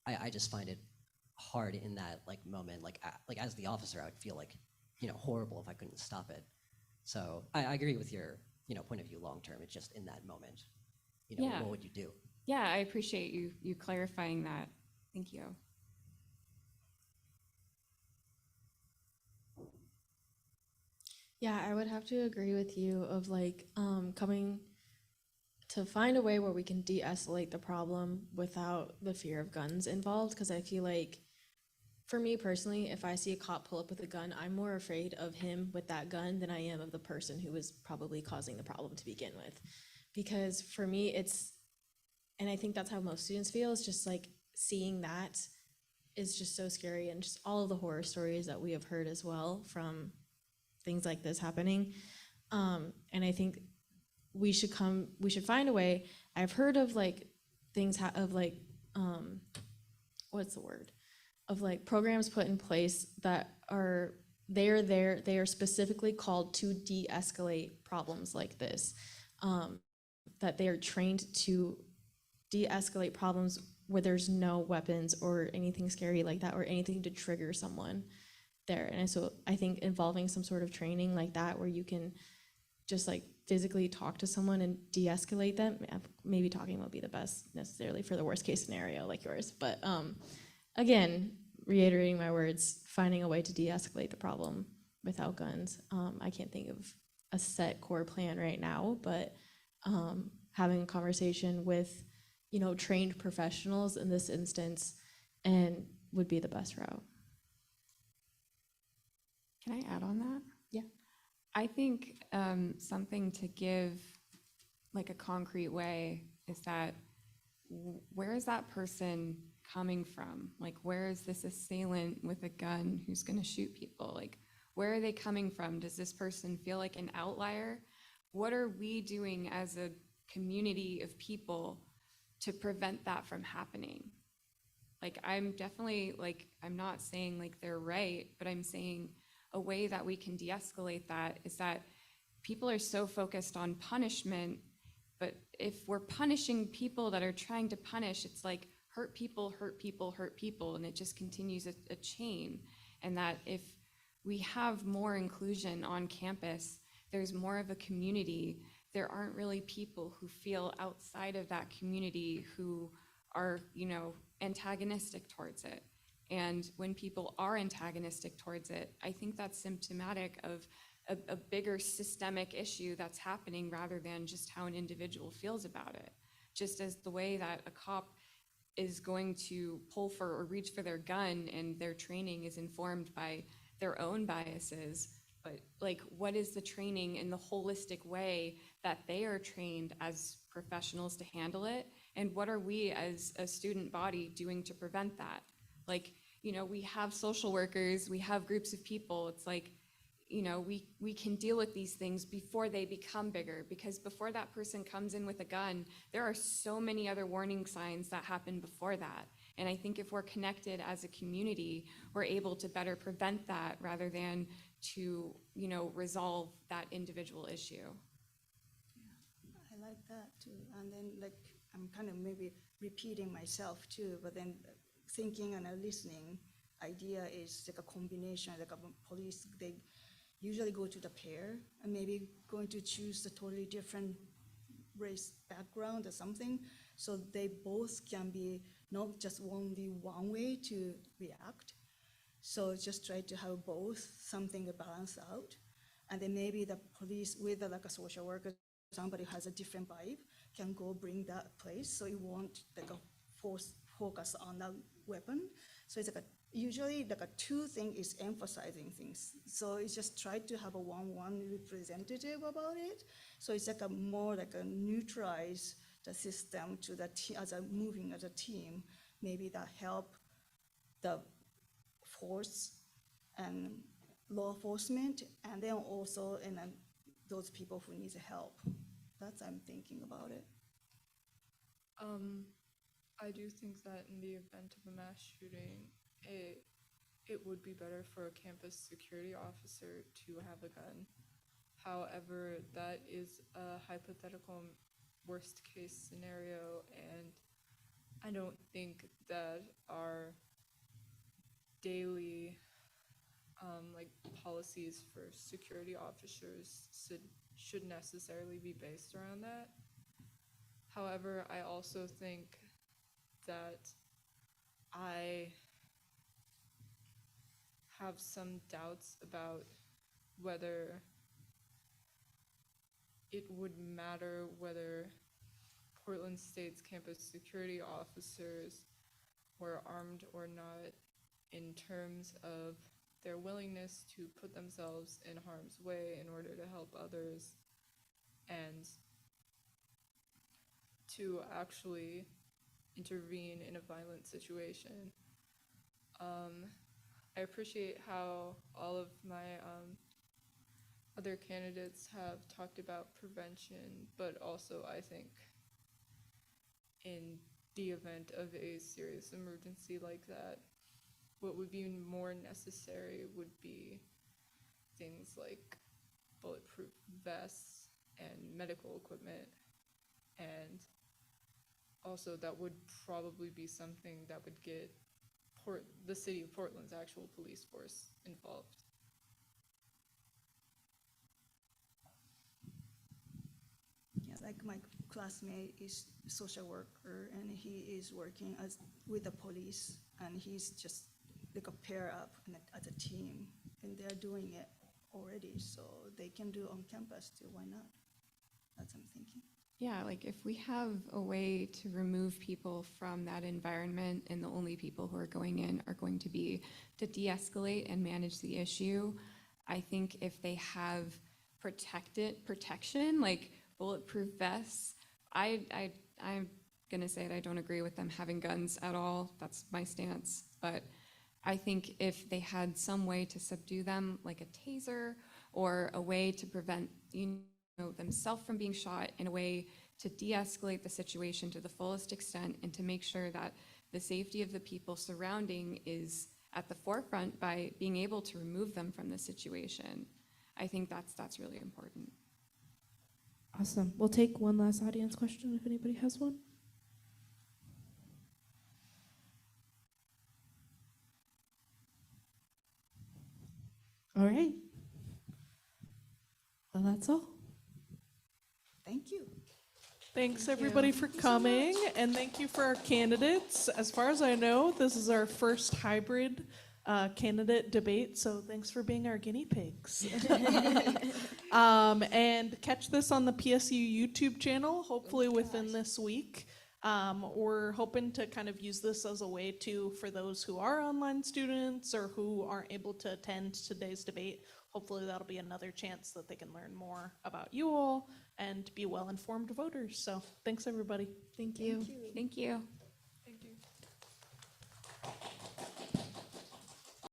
I just find it hard in that like moment, like as the officer, I would feel like, you know, horrible if I couldn't stop it. So I agree with your, you know, point of view long term. It's just in that moment, you know, Yeah. what would you do? Yeah, I appreciate you clarifying that. Thank you. Yeah, I would have to agree with you of like coming to find a way where we can de-escalate the problem without the fear of guns involved, because I feel like for me personally, if I see a cop pull up with a gun, I'm more afraid of him with that gun than I am of the person who was probably causing the problem to begin with. Because for me, and I think that's how most students feel, is just like seeing that is just so scary, and just all of the horror stories that we have heard as well from things like this happening. And I think we should find a way. I've heard of like things of like, what's the word? Of like programs put in place that they are specifically called to de-escalate problems like this. That they are trained to de-escalate problems where there's no weapons or anything scary like that or anything to trigger someone there. And so I think involving some sort of training like that where you can just like physically talk to someone and de-escalate them, maybe talking won't be the best necessarily for the worst case scenario like yours, but again, reiterating my words, finding a way to de-escalate the problem without guns. I can't think of a set core plan right now, but having a conversation with, you know, trained professionals in this instance and would be the best route. Can I add on that? Yeah. I think something to give like a concrete way is that where is that person coming from? Like, where is this assailant with a gun who's going to shoot people? Like, where are they coming from? Does this person feel like an outlier? What are we doing as a community of people to prevent that from happening? Like, I'm definitely, like, I'm not saying like they're right, but I'm saying a way that we can de-escalate that is that people are so focused on punishment, but if we're punishing people that are trying to punish, it's like hurt people, hurt people, hurt people, and it just continues a chain. And that if we have more inclusion on campus, there's more of a community, there aren't really people who feel outside of that community who are, you know, antagonistic towards it. And when people are antagonistic towards it, I think that's symptomatic of a bigger systemic issue that's happening rather than just how an individual feels about it. Just as the way that a cop is going to pull for or reach for their gun and their training is informed by their own biases, but like, what is the training in the holistic way that they are trained as professionals to handle it? And what are we as a student body doing to prevent that? Like, you know, we have social workers, we have groups of people. It's like, you know, we can deal with these things before they become bigger, because before that person comes in with a gun, there are so many other warning signs that happen before that. And I think if we're connected as a community, we're able to better prevent that rather than to, you know, resolve that individual issue. like that too. And then like I'm kind of maybe repeating myself too, but then thinking and listening idea is like a combination, like a police, they usually go to the pair and maybe going to choose a totally different race background or something. So they both can be not just only one way to react. So just try to have both, something to balance out. And then maybe the police with like a social worker, somebody who has a different vibe, can go bring that place. So it won't like a focus on the weapon. So it's like usually like a two thing is emphasizing things. So it's just try to have a one representative about it. So it's like a more like a neutralize the system to the as a moving as a team. Maybe that help the force and law enforcement, and then also in those people who need help. That's I'm thinking about it. I do think that in the event of a mass shooting, it would be better for a campus security officer to have a gun. However, that is a hypothetical worst case scenario, and I don't think that our daily like policies for security officers should necessarily be based around that. However, I also think that I have some doubts about whether it would matter whether Portland State's campus security officers were armed or not, in terms of their willingness to put themselves in harm's way in order to help others and to actually intervene in a violent situation. I appreciate how all of my other candidates have talked about prevention, but also I think in the event of a serious emergency like that, what would be more necessary would be things like bulletproof vests and medical equipment, and also that would probably be something that would get the city of Portland's actual police force involved. Yeah, like my classmate is a social worker and he is working with the police, and he's just like a pair up as a team, and they're doing it already, so they can do on campus too. Why not? That's what I'm thinking. Yeah, like if we have a way to remove people from that environment and the only people who are going in are going to be to de-escalate and manage the issue, I think if they have protection, like bulletproof vests, I'm gonna say that I don't agree with them having guns at all. That's my stance. But I think if they had some way to subdue them, like a taser, or a way to prevent themselves from being shot, in a way to de-escalate the situation to the fullest extent and to make sure that the safety of the people surrounding is at the forefront by being able to remove them from the situation. I think that's really important. Awesome. We'll take one last audience question if anybody has one. All right. Well, that's all. Thank you. Thanks everybody for coming, and thank you for our candidates. As far as I know, this is our first hybrid candidate debate, so thanks for being our guinea pigs. And catch this on the PSU YouTube channel, hopefully within this week. We're hoping to kind of use this as a way to, for those who are online students or who aren't able to attend today's debate, hopefully that'll be another chance that they can learn more about you all and be well-informed voters. So thanks everybody. Thank you. Thank you.